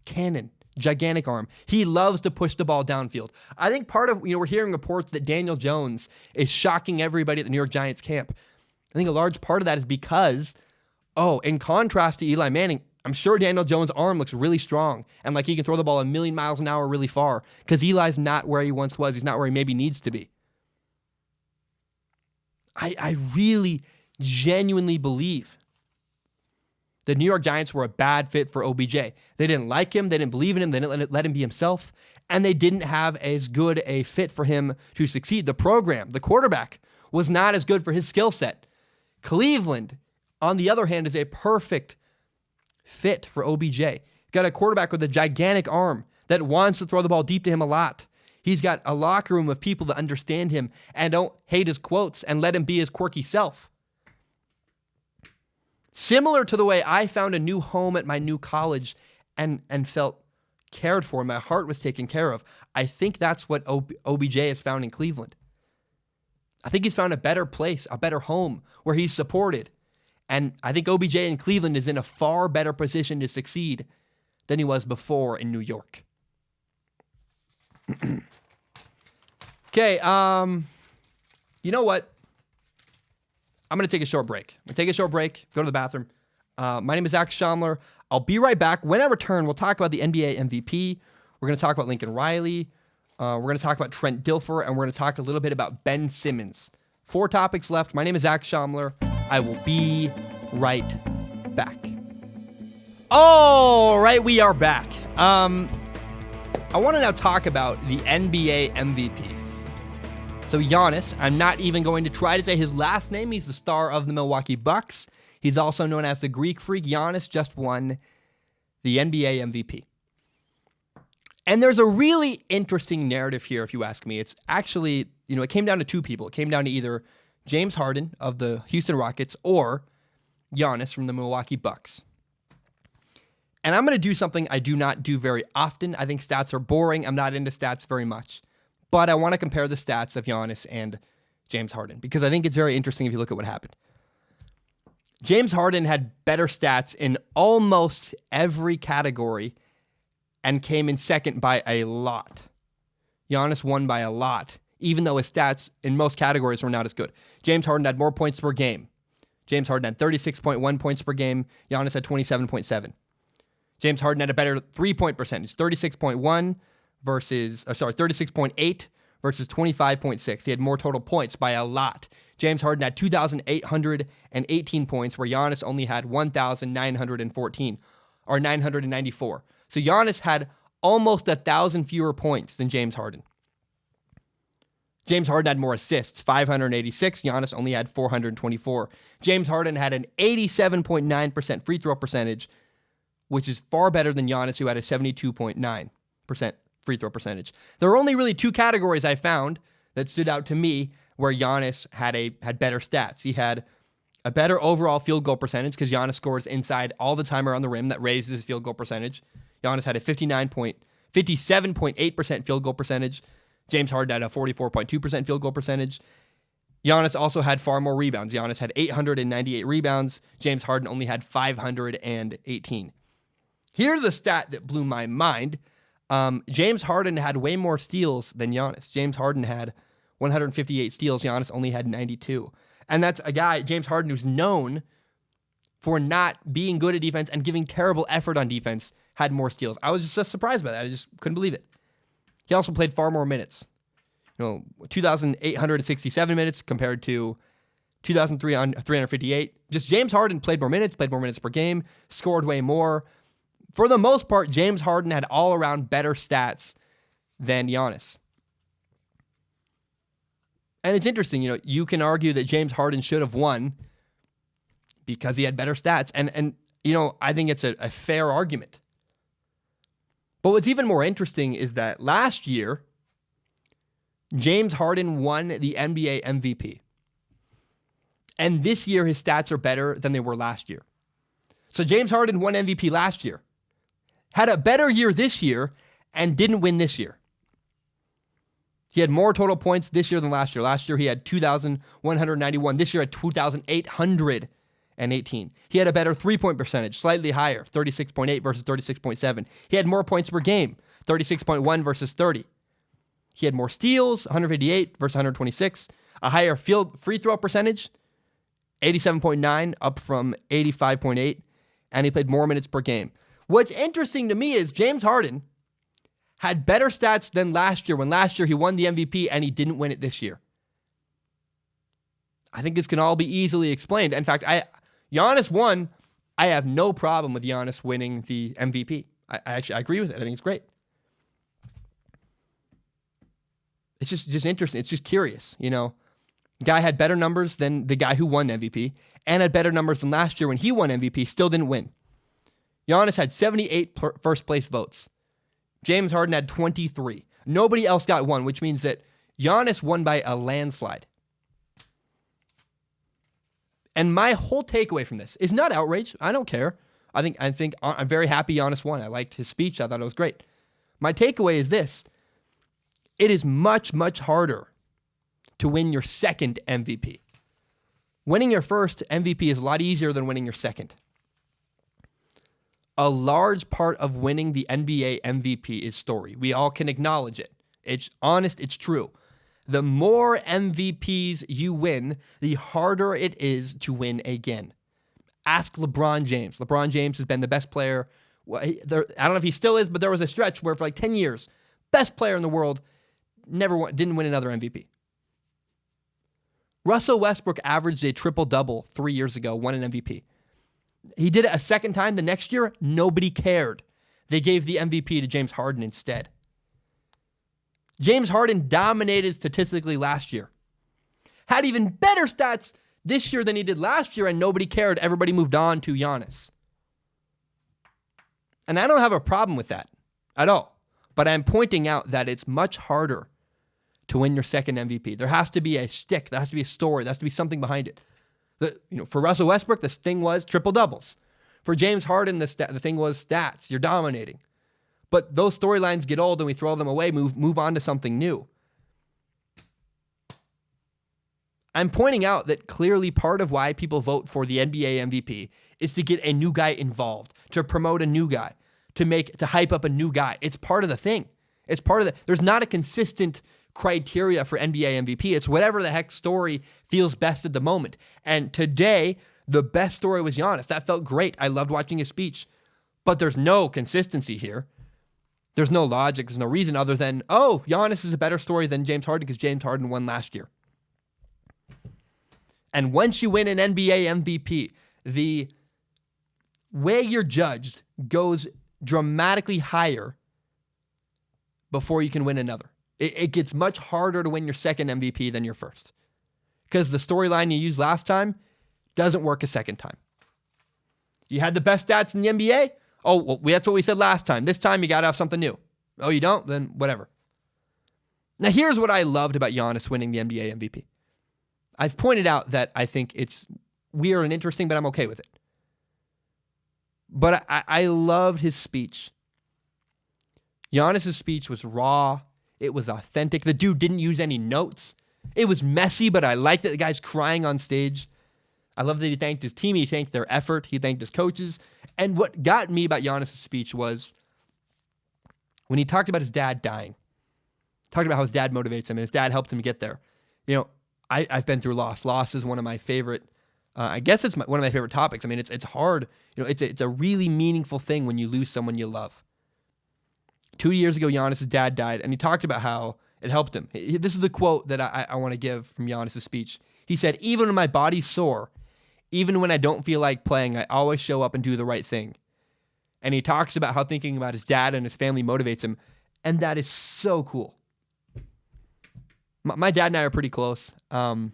cannon. Gigantic arm. He loves to push the ball downfield. I think part of, we're hearing reports that Daniel Jones is shocking everybody at the New York Giants camp. I think a large part of that is because, in contrast to Eli Manning, I'm sure Daniel Jones' arm looks really strong and like he can throw the ball a million miles an hour really far because Eli's not where he once was. He's not where he maybe needs to be. I really genuinely believe the New York Giants were a bad fit for OBJ. They didn't like him. They didn't believe in him. They didn't let him be himself. And they didn't have as good a fit for him to succeed. The program, the quarterback, was not as good for his skill set. Cleveland, on the other hand, is a perfect fit for OBJ. Got a quarterback with a gigantic arm that wants to throw the ball deep to him a lot. He's got a locker room of people that understand him and don't hate his quotes and let him be his quirky self. Similar to the way I found a new home at my new college and felt cared for, my heart was taken care of. I think that's what OBJ has found in Cleveland. I think he's found a better place, a better home where he's supported. And I think OBJ in Cleveland is in a far better position to succeed than he was before in New York. Okay, you know what? I'm going to take a short break. Go to the bathroom. My name is Zach Schaumler. I'll be right back. When I return, we'll talk about the NBA MVP. We're going to talk about Lincoln Riley. We're going to talk about Trent Dilfer, and we're going to talk a little bit about Ben Simmons. 4 topics left. My name is Zach Schaumler. I will be right back. All right, we are back. I want to now talk about the NBA MVP. So Yanis, I'm not even going to try to say his last name. He's the star of the Milwaukee Bucks. He's also known as the Greek Freak. Yanis just won the NBA MVP. And there's a really interesting narrative here, if you ask me. It's actually, it came down to 2 people. It came down to either James Harden of the Houston Rockets or Yanis from the Milwaukee Bucks. And I'm going to do something I do not do very often. I think stats are boring. I'm not into stats very much. But I want to compare the stats of Yanis and James Harden because I think it's very interesting if you look at what happened. James Harden had better stats in almost every category and came in second by a lot. Yanis won by a lot, even though his stats in most categories were not as good. James Harden had more points per game. James Harden had 36.1 points per game. Yanis had 27.7. James Harden had a better 3-point percentage, 36.8 versus 25.6. He had more total points by a lot. James Harden had 2,818 points, where Yanis only had 1,914 or 994. So Yanis had almost 1,000 fewer points than James Harden. James Harden had more assists, 586. Giannis only had 424. James Harden had an 87.9% free throw percentage, which is far better than Giannis, who had a 72.9% free throw percentage. There are only really two categories I found that stood out to me where Giannis had better stats. He had a better overall field goal percentage because Giannis scores inside all the time around the rim. That raises his field goal percentage. Giannis had a 57.8% field goal percentage. James Harden had a 44.2% field goal percentage. Giannis also had far more rebounds. Giannis had 898 rebounds. James Harden only had 518. Here's a stat that blew my mind. James Harden had way more steals than Giannis. James Harden had 158 steals. Giannis only had 92. And that's a guy, James Harden, who's known for not being good at defense and giving terrible effort on defense, had more steals. I was just surprised by that. I just couldn't believe it. He also played far more minutes. 2,867 minutes compared to 2,358. Just James Harden played more minutes per game, scored way more. For the most part, James Harden had all-around better stats than Giannis. And it's interesting, you can argue that James Harden should have won because he had better stats. And I think it's a fair argument. But what's even more interesting is that last year, James Harden won the NBA MVP. And this year, his stats are better than they were last year. So James Harden won MVP last year, had a better year this year, and didn't win this year. He had more total points this year than last year. Last year, he had 2,191. This year, at 2,818. He had a better three-point percentage, slightly higher, 36.8 versus 36.7. He had more points per game, 36.1 versus 30. He had more steals, 158 versus 126. A higher free throw percentage, 87.9, up from 85.8. And he played more minutes per game. What's interesting to me is James Harden had better stats than last year, when last year he won the MVP and he didn't win it this year. I think this can all be easily explained. In fact, Giannis won. I have no problem with Giannis winning the MVP. I agree with it. I think it's great. It's just interesting. It's just curious, Guy had better numbers than the guy who won MVP and had better numbers than last year when he won MVP, still didn't win. Giannis had 78 first place votes. James Harden had 23. Nobody else got one, which means that Giannis won by a landslide. And my whole takeaway from this is not outrage. I don't care. I think I'm very happy Giannis won. I liked his speech. I thought it was great. My takeaway is this. It is much, much harder to win your second MVP. Winning your first MVP is a lot easier than winning your second. A large part of winning the NBA MVP is story. We all can acknowledge it. It's honest, it's true. The more MVPs you win, the harder it is to win again. Ask LeBron James. LeBron James has been the best player. I don't know if he still is, but there was a stretch where for like 10 years, best player in the world, didn't win another MVP. Russell Westbrook averaged a triple-double 3 years ago, won an MVP. He did it a second time the next year. Nobody cared. They gave the MVP to James Harden instead. James Harden dominated statistically last year. Had even better stats this year than he did last year, and nobody cared. Everybody moved on to Giannis. And I don't have a problem with that at all. But I'm pointing out that it's much harder to win your second MVP. There has to be a stick. There has to be a story. There has to be something behind it. For Russell Westbrook, this thing was triple doubles. For James Harden, the thing was stats. You're dominating. But those storylines get old and we throw them away, move on to something new. I'm pointing out that clearly part of why people vote for the NBA MVP is to get a new guy involved, to promote a new guy, to hype up a new guy. It's part of the thing. There's not a consistent criteria for NBA MVP. It's whatever the heck story feels best at the moment. And today, the best story was Giannis. That felt great. I loved watching his speech. But there's no consistency here. There's no logic. There's no reason other than, Giannis is a better story than James Harden because James Harden won last year. And once you win an NBA MVP, the way you're judged goes dramatically higher before you can win another. It gets much harder to win your second MVP than your first. Because the storyline you used last time doesn't work a second time. You had the best stats in the NBA? Oh, well, that's what we said last time. This time you got to have something new. Oh, you don't? Then whatever. Now, here's what I loved about Yanis winning the NBA MVP. I've pointed out that I think it's weird and interesting, but I'm okay with it. But I loved his speech. Giannis' speech was raw. It was authentic. The dude didn't use any notes. It was messy, but I liked that the guy's crying on stage. I love that he thanked his team. He thanked their effort. He thanked his coaches. And what got me about Giannis' speech was when he talked about his dad dying, talked about how his dad motivates him and his dad helped him get there. You know, I've been through loss. Loss is one of my favorite, I guess it's one of my favorite topics. I mean, it's hard. You know, it's a really meaningful thing when you lose someone you love. 2 years ago, Giannis' dad died, and he talked about how it helped him. This is the quote that I want to give from Giannis' speech. He said, "Even when my body's sore, even when I don't feel like playing, I always show up and do the right thing." And he talks about how thinking about his dad and his family motivates him, and that is so cool. My dad and I are pretty close, and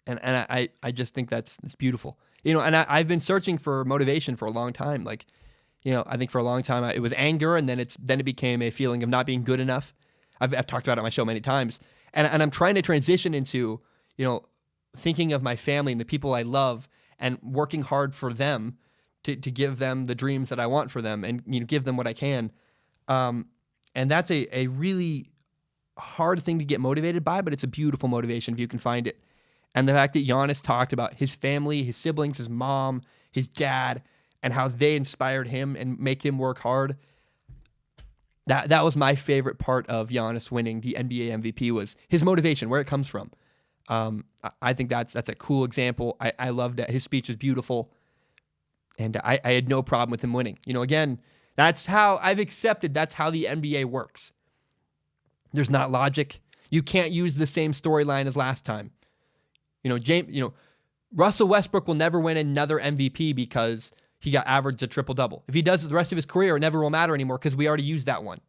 I just think that's beautiful. You know, and I've been searching for motivation for a long time. Like, you know, I think for a long time it was anger, and then it became a feeling of not being good enough. I've talked about it on my show many times, and I'm trying to transition into, you know, thinking of my family and the people I love and working hard for them to give them the dreams that I want for them and, you know, give them what I can. And that's a really hard thing to get motivated by, but it's a beautiful motivation if you can find it. And the fact that Giannis talked about his family, his siblings, his mom, his dad, and how they inspired him and make him work hard. That was my favorite part of Giannis winning the NBA MVP was his motivation, where it comes from. I think that's a cool example. I loved that. His speech was beautiful. And I had no problem with him winning. You know, again, that's how I've accepted that's how the NBA works. There's not logic. You can't use the same storyline as last time. Russell Westbrook will never win another MVP because he got averaged a triple-double. If he does it the rest of his career, it never will matter anymore because we already used that one.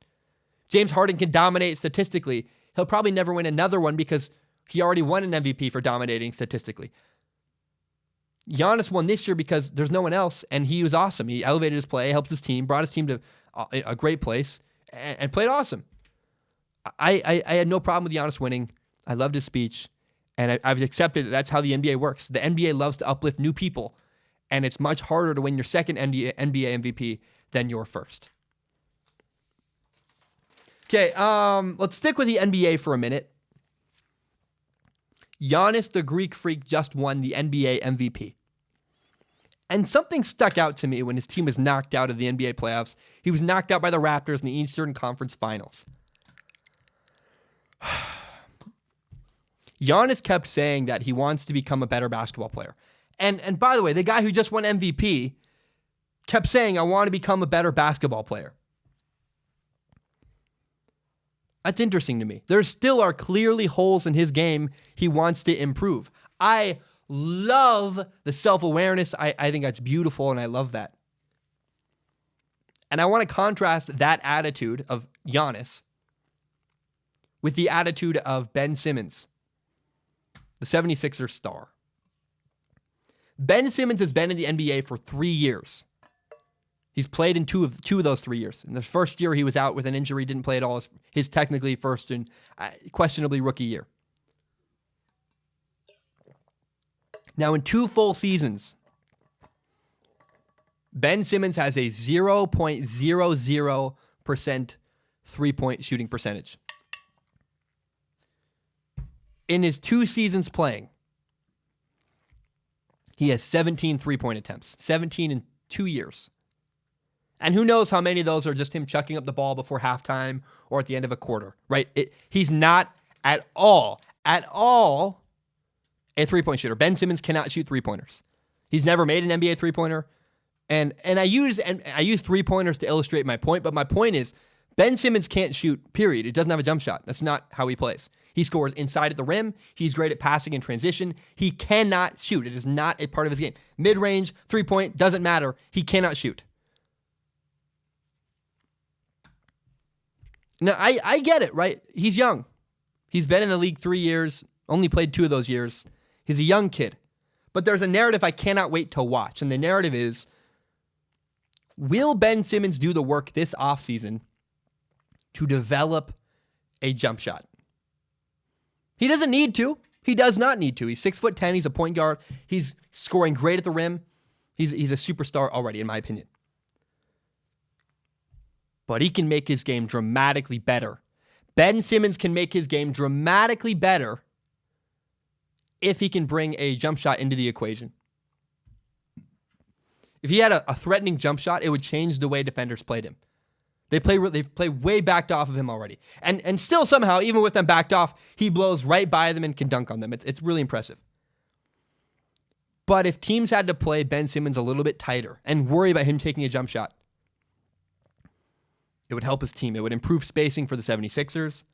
James Harden can dominate statistically. He'll probably never win another one because he already won an MVP for dominating statistically. Giannis won this year because there's no one else, and he was awesome. He elevated his play, helped his team, brought his team to a great place, and played awesome. I had no problem with Giannis winning. I loved his speech, and I've accepted that that's how the NBA works. The NBA loves to uplift new people, and it's much harder to win your second NBA MVP than your first. Okay, let's stick with the NBA for a minute. Giannis, the Greek Freak, just won the NBA MVP. And something stuck out to me when his team was knocked out of the NBA playoffs. He was knocked out by the Raptors in the Eastern Conference Finals. Giannis kept saying that he wants to become a better basketball player. And by the way, the guy who just won MVP kept saying, I want to become a better basketball player. That's interesting to me. There still are clearly holes in his game he wants to improve. I love the self-awareness. I think that's beautiful, and I love that. And I want to contrast that attitude of Giannis with the attitude of Ben Simmons, the 76ers star. Ben Simmons has been in the NBA for 3 years. He's played in two of those 3 years. In the first year, he was out with an injury, didn't play at all. His technically first and questionably rookie year. Now, in 2 full seasons, Ben Simmons has a 0.00% three-point shooting percentage. In his 2 seasons playing, he has 17 three-point attempts. 17 in 2 years. And who knows how many of those are just him chucking up the ball before halftime or at the end of a quarter, right? He's not at all a three-point shooter. Ben Simmons cannot shoot three-pointers. He's never made an NBA three-pointer. And I use three-pointers to illustrate my point, but my point is Ben Simmons can't shoot, period. He doesn't have a jump shot. That's not how he plays. He scores inside at the rim. He's great at passing and transition. He cannot shoot. It is not a part of his game. Mid-range, three-point, doesn't matter. He cannot shoot. Now, I get it, right? He's young. He's been in the league 3 years, only played 2 of those years. He's a young kid. But there's a narrative I cannot wait to watch, and the narrative is, will Ben Simmons do the work this offseason to develop a jump shot? He doesn't need to. He does not need to. He's 6'10". He's a point guard. He's scoring great at the rim. He's a superstar already, in my opinion. But he can make his game dramatically better. Ben Simmons can make his game dramatically better if he can bring a jump shot into the equation. If he had a threatening jump shot, it would change the way defenders played him. They play way backed off of him already. And still somehow, even with them backed off, he blows right by them and can dunk on them. It's really impressive. But if teams had to play Ben Simmons a little bit tighter and worry about him taking a jump shot, it would help his team. It would improve spacing for the 76ers.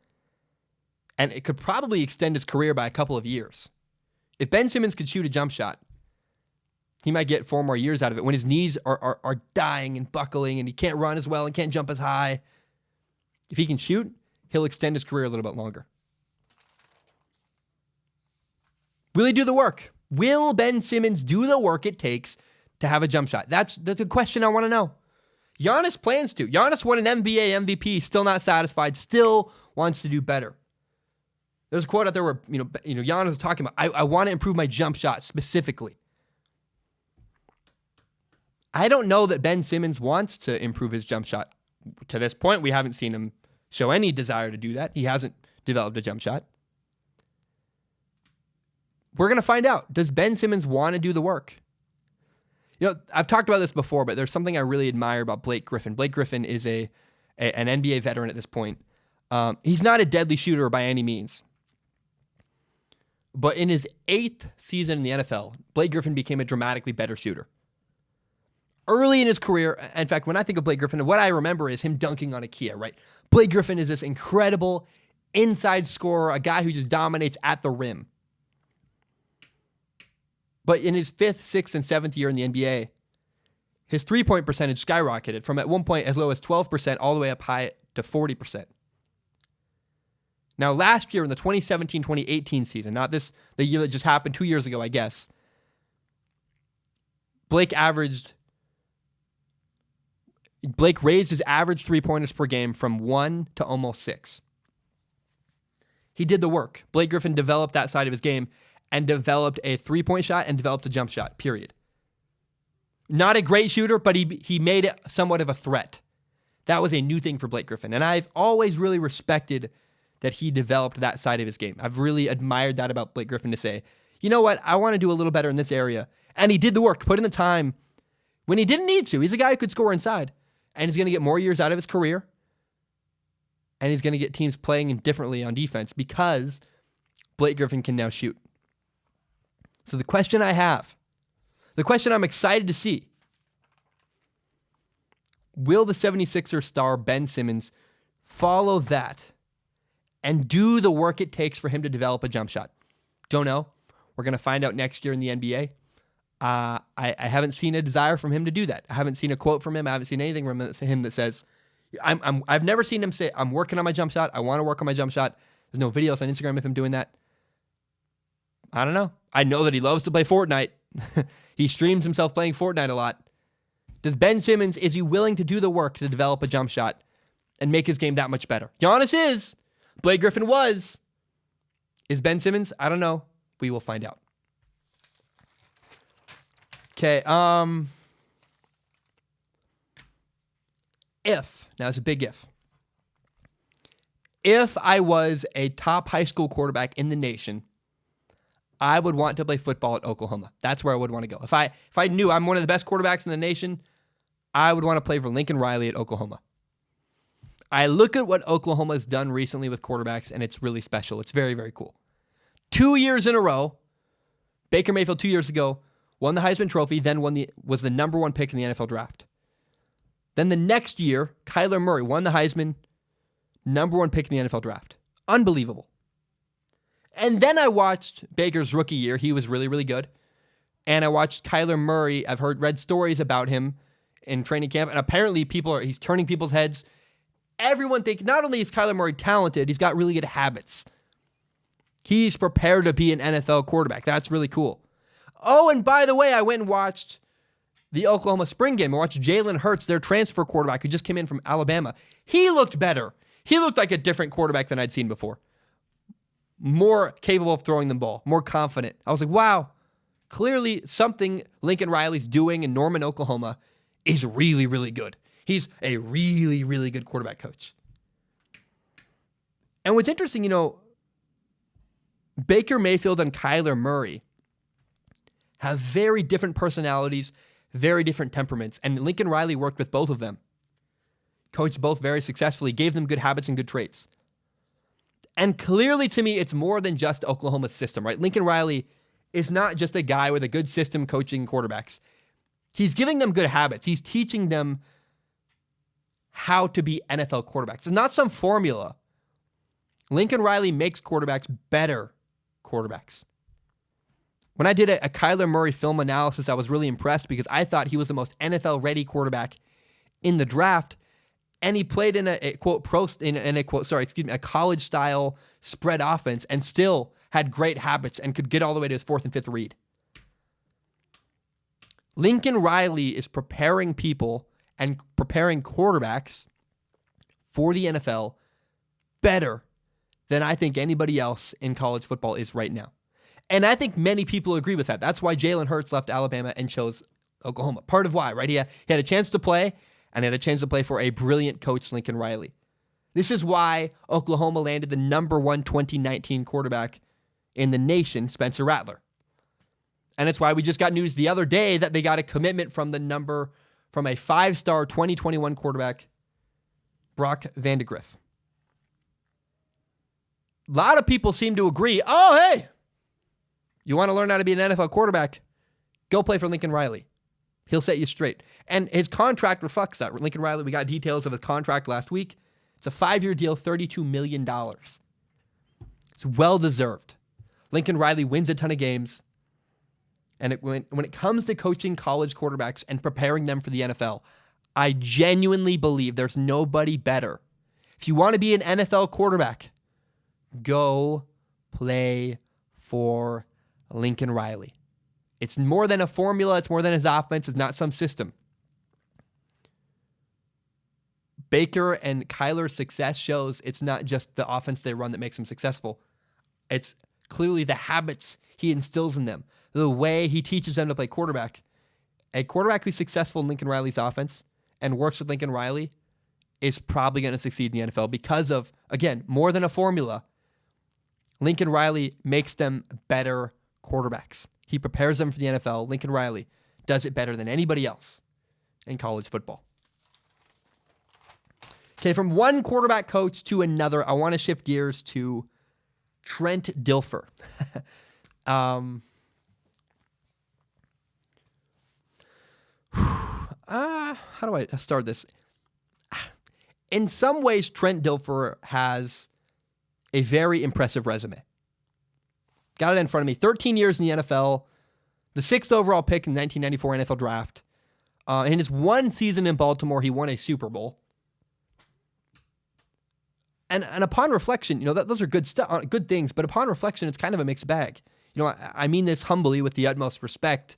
And it could probably extend his career by a couple of years. If Ben Simmons could shoot a jump shot, he might get 4 more years out of it when his knees are dying and buckling and he can't run as well and can't jump as high. If he can shoot, he'll extend his career a little bit longer. Will he do the work? Will Ben Simmons do the work it takes to have a jump shot? That's the question I want to know. Yanis plans to. Yanis won an NBA MVP, still not satisfied, still wants to do better. There's a quote out there where Yanis is talking about, I want to improve my jump shot specifically. I don't know that Ben Simmons wants to improve his jump shot. To this point, we haven't seen him show any desire to do that. He hasn't developed a jump shot. We're going to find out. Does Ben Simmons want to do the work? I've talked about this before, but there's something I really admire about Blake Griffin. Blake Griffin is an NBA veteran at this point. He's not a deadly shooter by any means. But in his 8th season in the NFL, Blake Griffin became a dramatically better shooter. Early in his career, in fact, when I think of Blake Griffin, what I remember is him dunking on a Kia, right? Blake Griffin is this incredible inside scorer, a guy who just dominates at the rim. But in his 5th, 6th, and 7th year in the NBA, his three-point percentage skyrocketed from at one point as low as 12% all the way up high to 40%. Now, last year in the 2017-2018 season, not the year that just happened 2 years ago, I guess, Blake raised his average three-pointers per game from 1 to almost 6. He did the work. Blake Griffin developed that side of his game and developed a three-point shot and developed a jump shot, period. Not a great shooter, but he made it somewhat of a threat. That was a new thing for Blake Griffin, and I've always really respected that he developed that side of his game. I've really admired that about Blake Griffin, to say, you know what, I want to do a little better in this area. And he did the work, put in the time when he didn't need to. He's a guy who could score inside. And he's going to get more years out of his career. And he's going to get teams playing him differently on defense because Blake Griffin can now shoot. So the question I have, the question I'm excited to see, will the 76ers star Ben Simmons follow that and do the work it takes for him to develop a jump shot? Don't know. We're going to find out next year in the NBA. I haven't seen a desire from him to do that. I haven't seen a quote from him. I haven't seen anything from him that says, I've never seen him say, I'm working on my jump shot. I want to work on my jump shot. There's no videos on Instagram of him doing that. I don't know. I know that he loves to play Fortnite. He streams himself playing Fortnite a lot. Does Ben Simmons, is he willing to do the work to develop a jump shot and make his game that much better? Yanis is. Blake Griffin was. Is Ben Simmons? I don't know. We will find out. Okay, now it's a big if I was a top high school quarterback in the nation, I would want to play football at Oklahoma. That's where I would want to go. If I knew I'm one of the best quarterbacks in the nation, I would want to play for Lincoln Riley at Oklahoma. I look at what Oklahoma has done recently with quarterbacks, and it's really special. It's very, very cool. 2 years in a row, Baker Mayfield 2 years ago, won the Heisman Trophy, then was the number 1 pick in the NFL draft. Then the next year, Kyler Murray won the Heisman, number 1 pick in the NFL draft. Unbelievable. And then I watched Baker's rookie year. He was really, really good. And I watched Kyler Murray. Read stories about him in training camp. And apparently he's turning people's heads. everyone think not only is Kyler Murray talented, he's got really good habits. He's prepared to be an NFL quarterback. That's really cool. Oh, and by the way, I went and watched the Oklahoma spring game. I watched Jalen Hurts, their transfer quarterback who just came in from Alabama. He looked better. He looked like a different quarterback than I'd seen before. More capable of throwing the ball, more confident. I was like, wow, clearly something Lincoln Riley's doing in Norman, Oklahoma is really, really good. He's a really, really good quarterback coach. And what's interesting, Baker Mayfield and Kyler Murray have very different personalities, very different temperaments, and Lincoln Riley worked with both of them. Coached both very successfully, gave them good habits and good traits. And clearly to me, it's more than just Oklahoma's system, right? Lincoln Riley is not just a guy with a good system coaching quarterbacks. He's giving them good habits. He's teaching them how to be NFL quarterbacks. It's not some formula. Lincoln Riley makes quarterbacks better quarterbacks. When I did a Kyler Murray film analysis, I was really impressed because I thought he was the most NFL-ready quarterback in the draft, and he played in a college-style spread offense and still had great habits and could get all the way to his fourth and fifth read. Lincoln Riley is preparing people and preparing quarterbacks for the NFL better than I think anybody else in college football is right now. And I think many people agree with that. That's why Jalen Hurts left Alabama and chose Oklahoma. Part of why, right? He had a chance to play, and had a chance to play for a brilliant coach, Lincoln Riley. This is why Oklahoma landed the number 1 2019 quarterback in the nation, Spencer Rattler. And it's why we just got news the other day that they got a commitment from a 5-star 2021 quarterback, Brock Vandegrift. A lot of people seem to agree, oh, hey, you want to learn how to be an NFL quarterback? Go play for Lincoln Riley. He'll set you straight. And his contract reflects that. Lincoln Riley, we got details of his contract last week. It's a 5-year deal, $32 million. It's well-deserved. Lincoln Riley wins a ton of games. And when it comes to coaching college quarterbacks and preparing them for the NFL, I genuinely believe there's nobody better. If you want to be an NFL quarterback, go play for Lincoln Riley. It's more than a formula. It's more than his offense. It's not some system. Baker and Kyler's success shows it's not just the offense they run that makes them successful. It's clearly the habits he instills in them, the way he teaches them to play quarterback. A quarterback who's successful in Lincoln Riley's offense and works with Lincoln Riley is probably going to succeed in the NFL because of, again, more than a formula. Lincoln Riley makes them better quarterbacks. He prepares them for the NFL. Lincoln Riley does it better than anybody else in college football. Okay, from one quarterback coach to another, I want to shift gears to Trent Dilfer. How do I start this? In some ways, Trent Dilfer has a very impressive resume. Got it in front of me. 13 years in the NFL, the 6th overall pick in the 1994 NFL Draft. In his one season in Baltimore, he won a Super Bowl. And upon reflection, those are good things, but upon reflection, it's kind of a mixed bag. I mean this humbly with the utmost respect.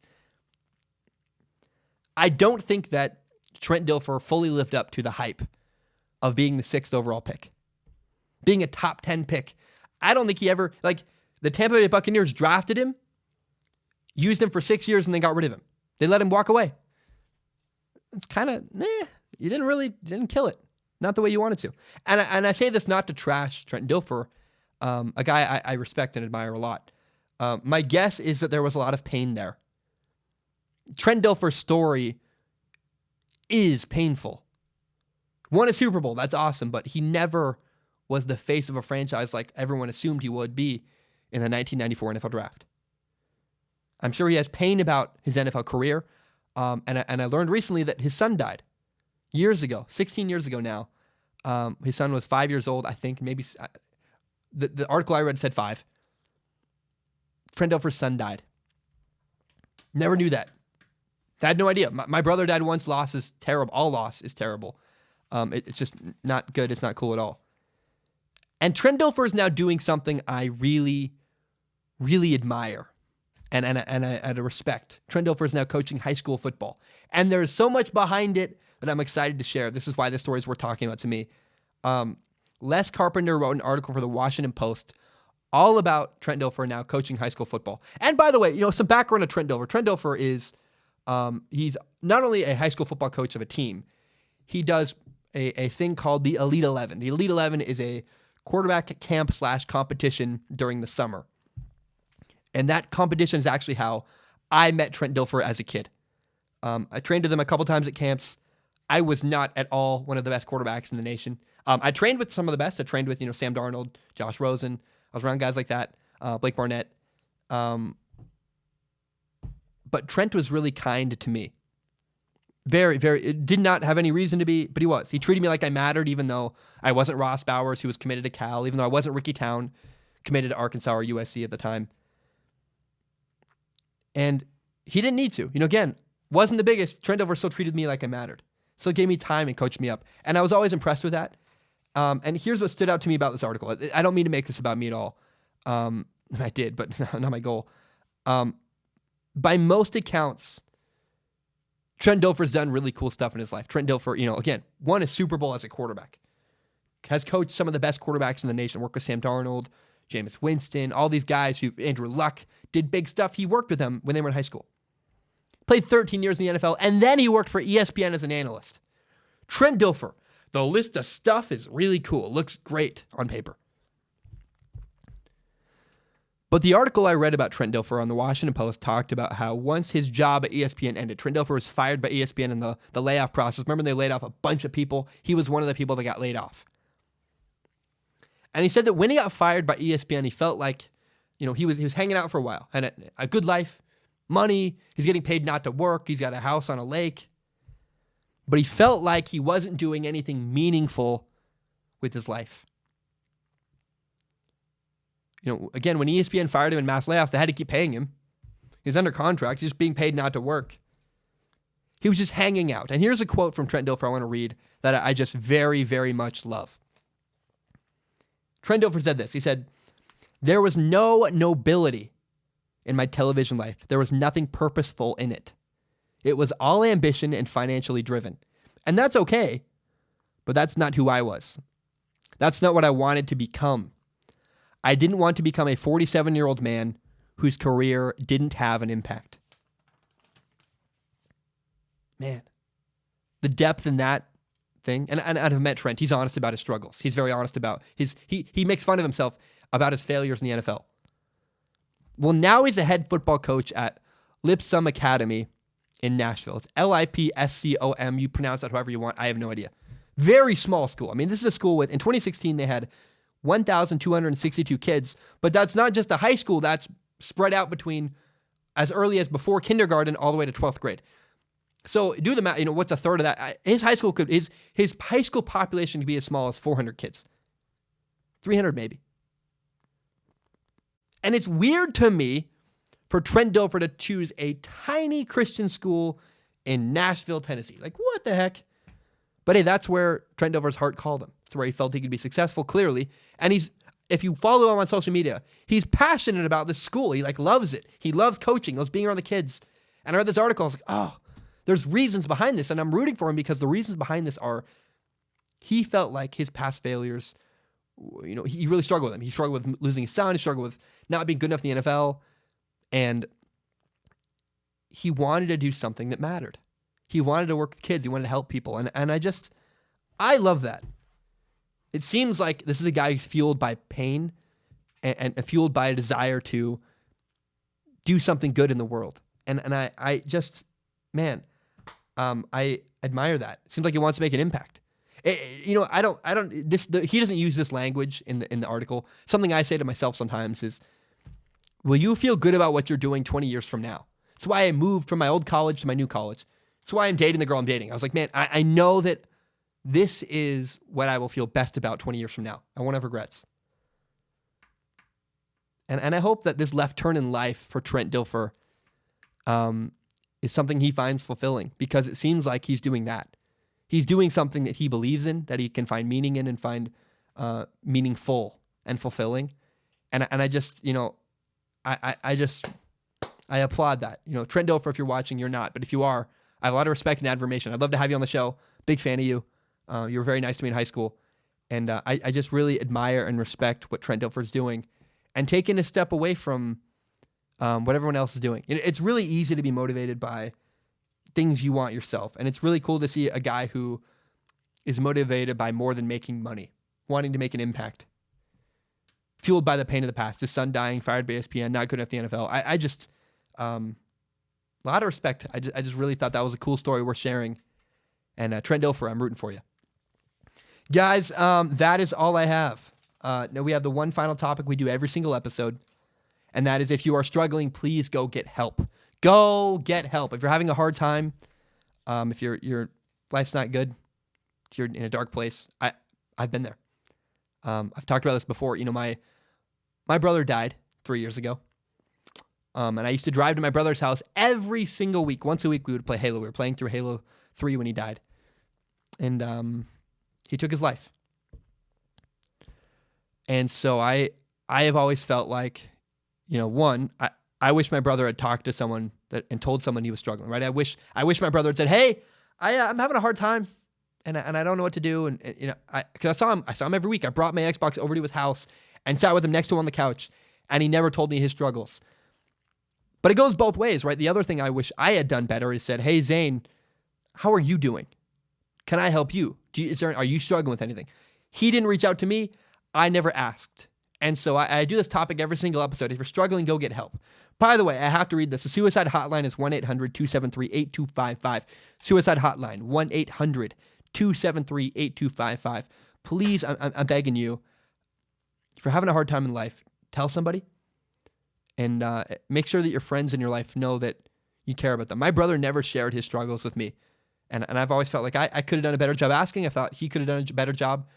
I don't think that Trent Dilfer fully lived up to the hype of being the 6th overall pick. Being a top 10 pick. I don't think he ever, the Tampa Bay Buccaneers drafted him, used him for 6 years, and then got rid of him. They let him walk away. It's kind of, you didn't kill it. Not the way you wanted to. And I say this not to trash Trent Dilfer, a guy I respect and admire a lot. My guess is that there was a lot of pain there. Trent Dilfer's story is painful. Won a Super Bowl, that's awesome, but he never was the face of a franchise like everyone assumed he would be in the 1994 NFL Draft. I'm sure he has pain about his NFL career, and I learned recently that his son died years ago, 16 years ago now. His son was 5 years old, I think. Maybe the article I read said 5. Trent Dilfer's son died. Never knew that. I had no idea. My brother died once. Loss is terrible. All loss is terrible. It's just not good. It's not cool at all. And Trent Dilfer is now doing something I really, really admire and I respect. Trent Dilfer is now coaching high school football. And there's so much behind it that I'm excited to share. This is why this story is worth talking about to me. Les Carpenter wrote an article for the Washington Post all about Trent Dilfer now coaching high school football. And by the way, some background on Trent Dilfer. Trent Dilfer is, he's not only a high school football coach of a team, he does a thing called the Elite 11. The Elite 11 is a quarterback camp / competition during the summer. And that competition is actually how I met Trent Dilfer as a kid. I trained with him a couple times at camps. I was not at all one of the best quarterbacks in the nation. I trained with some of the best. I trained with, Sam Darnold, Josh Rosen. I was around guys like that, Blake Barnett. But Trent was really kind to me. Very, very, did not have any reason to be, but he was. He treated me like I mattered, even though I wasn't Ross Bowers, who was committed to Cal, even though I wasn't Ricky Town, committed to Arkansas or USC at the time. And he didn't need to. Again, wasn't the biggest. Trent Dilfer still treated me like I mattered. Still gave me time and coached me up. And I was always impressed with that. And here's what stood out to me about this article. I don't mean to make this about me at all. I did, but not my goal. By most accounts, Trent Dilfer's done really cool stuff in his life. Trent Dilfer, again, won a Super Bowl as a quarterback. Has coached some of the best quarterbacks in the nation. Worked with Sam Darnold, Jameis Winston, all these guys Andrew Luck, did big stuff. He worked with them when they were in high school. Played 13 years in the NFL, and then he worked for ESPN as an analyst. Trent Dilfer, the list of stuff is really cool. It looks great on paper. But the article I read about Trent Dilfer on the Washington Post talked about how once his job at ESPN ended, Trent Dilfer was fired by ESPN in the layoff process. Remember, they laid off a bunch of people. He was one of the people that got laid off. And he said that when he got fired by ESPN, he felt like, he was hanging out for a while, had a good life, money. He's getting paid not to work. He's got a house on a lake. But he felt like he wasn't doing anything meaningful with his life. Again, when ESPN fired him in mass layoffs, they had to keep paying him. He was under contract. He's just being paid not to work. He was just hanging out. And here's a quote from Trent Dilfer I want to read that I just very, very much love. Trent Dilfer said this. He said, "There was no nobility in my television life. There was nothing purposeful in it. It was all ambition and financially driven. And that's okay, but that's not who I was. That's not what I wanted to become. I didn't want to become a 47-year-old man whose career didn't have an impact." Man, the depth in that thing, and I've met Trent. He's honest about his struggles. He's very honest about he makes fun of himself about his failures in the NFL. Well, now he's a head football coach at Lipscomb Academy in Nashville. It's Lipscom. You pronounce that however you want. I have no idea. Very small school. I mean, this is a school in 2016, they had 1,262 kids, but that's not just a high school. That's spread out between as early as before kindergarten all the way to 12th grade. So do the math. What's a third of that? His high school his high school population could be as small as 400 kids, 300 maybe. And it's weird to me for Trent Dilfer to choose a tiny Christian school in Nashville, Tennessee. Like, what the heck? But hey, that's where Trent Dilfer's heart called him. It's where he felt he could be successful, clearly. And if you follow him on social media, he's passionate about this school. He loves it. He loves coaching, loves being around the kids. And I read this article, I was like, oh, there's reasons behind this. And I'm rooting for him because the reasons behind this are he felt like his past failures, he really struggled with them. He struggled with losing his son. He struggled with not being good enough in the NFL. And he wanted to do something that mattered. He wanted to work with kids. He wanted to help people. And I love that. It seems like this is a guy who's fueled by pain and fueled by a desire to do something good in the world. And I just, man, I admire that. It seems like he wants to make an impact. He doesn't use this language in the article. Something I say to myself sometimes is, will you feel good about what you're doing 20 years from now? It's why I moved from my old college to my new college. It's why I'm dating the girl I'm dating. I was like, man, I know that this is what I will feel best about 20 years from now. I won't have regrets. And I hope that this left turn in life for Trent Dilfer is something he finds fulfilling, because it seems like he's doing that. He's doing something that he believes in, that he can find meaning in and find meaningful and fulfilling. And I just, I applaud that. Trent Dilfer, if you're watching, you're not. But if you are, I have a lot of respect and admiration. I'd love to have you on the show. Big fan of you. You were very nice to me in high school. And I just really admire and respect what Trent Dilfer is doing and taking a step away from what everyone else is doing. It's really easy to be motivated by things you want yourself. And it's really cool to see a guy who is motivated by more than making money, wanting to make an impact, fueled by the pain of the past. His son dying, fired by ESPN, not good enough for the NFL. I just, a lot of respect. I just really thought that was a cool story worth sharing. And Trent Dilfer, I'm rooting for you. Guys, that is all I have. Now we have the one final topic we do every single episode, and that is if you are struggling, please go get help. Go get help. If you're having a hard time, if your life's not good, if you're in a dark place, I've been there. I've talked about this before. My brother died 3 years ago, and I used to drive to my brother's house every single week. Once a week, we would play Halo. We were playing through Halo 3 when he died, and he took his life. And so I have always felt like, I wish my brother had talked to someone and told someone he was struggling, right? I wish my brother had said, "Hey, I'm having a hard time, and I don't know what to do." And because I saw him every week. I brought my Xbox over to his house and sat with him next to him on the couch, and he never told me his struggles. But it goes both ways, right? The other thing I wish I had done better is said, "Hey, Zane, how are you doing? Can I help you? Are you struggling with anything?" He didn't reach out to me. I never asked. And so I do this topic every single episode. If you're struggling, go get help. By the way, I have to read this. The suicide hotline is 1-800-273-8255. Suicide hotline, 1-800-273-8255. Please, I'm begging you, if you're having a hard time in life, tell somebody. And make sure that your friends in your life know that you care about them. My brother never shared his struggles with me. And I've always felt like I could have done a better job asking. I thought he could have done a better job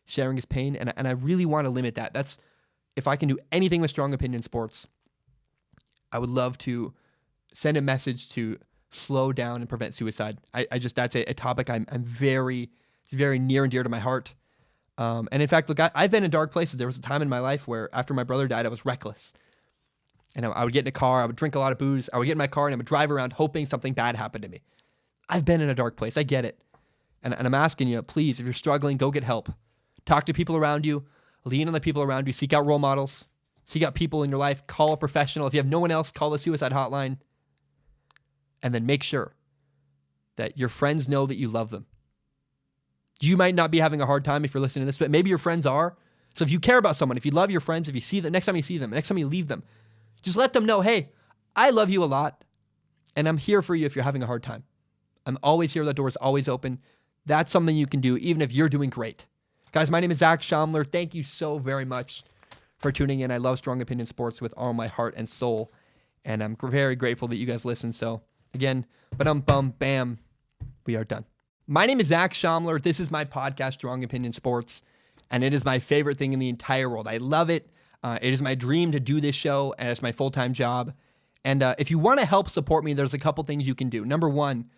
sharing his pain. And I really want to limit that. That's, if I can do anything with Strong Opinion Sports, I would love to send a message to slow down and prevent suicide. That's a topic it's very near and dear to my heart. And in fact, look, I've been in dark places. There was a time in my life where after my brother died, I was reckless. And I would get in a car, I would drink a lot of booze, I would get in my car and I would drive around hoping something bad happened to me. I've been in a dark place. I get it. And I'm asking you, please, if you're struggling, go get help. Talk to people around you. Lean on the people around you. Seek out role models. Seek out people in your life. Call a professional. If you have no one else, call the suicide hotline. And then make sure that your friends know that you love them. You might not be having a hard time if you're listening to this, but maybe your friends are. So if you care about someone, if you love your friends, if you see them, next time you see them, next time you leave them, just let them know, hey, I love you a lot, and I'm here for you if you're having a hard time. I'm always here. That door is always open. That's something you can do even if you're doing great. Guys, my name is Zach Schaumler. Thank you so very much for tuning in. I love Strong Opinion Sports with all my heart and soul, and I'm very grateful that you guys listen. So again, bam, we are done. My name is Zach Schaumler. This is my podcast, Strong Opinion Sports, and it is my favorite thing in the entire world. I love it. It is my dream to do this show, and it's my full-time job. And if you want to help support me, there's a couple things you can do. Number one,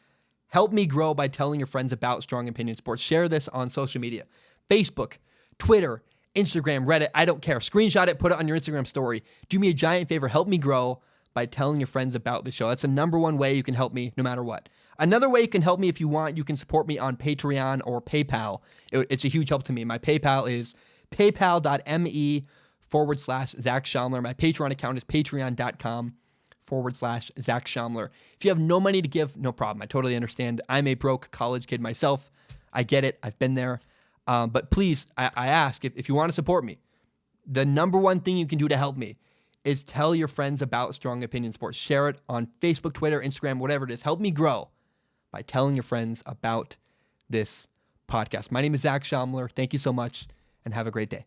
help me grow by telling your friends about Strong Opinion Sports. Share this on social media. Facebook, Twitter, Instagram, Reddit, I don't care. Screenshot it, put it on your Instagram story. Do me a giant favor, help me grow by telling your friends about the show. That's the number one way you can help me no matter what. Another way you can help me if you want, you can support me on Patreon or PayPal. It's a huge help to me. My PayPal is paypal.me/Zach Schaumler. My Patreon account is patreon.com/Zach Schaumler. If you have no money to give, no problem. I totally understand. I'm a broke college kid myself. I get it. I've been there. But please, I ask, if you want to support me, the number one thing you can do to help me is tell your friends about Strong Opinion Sports. Share it on Facebook, Twitter, Instagram, whatever it is. Help me grow by telling your friends about this podcast. My name is Zach Schaumler. Thank you so much, and have a great day.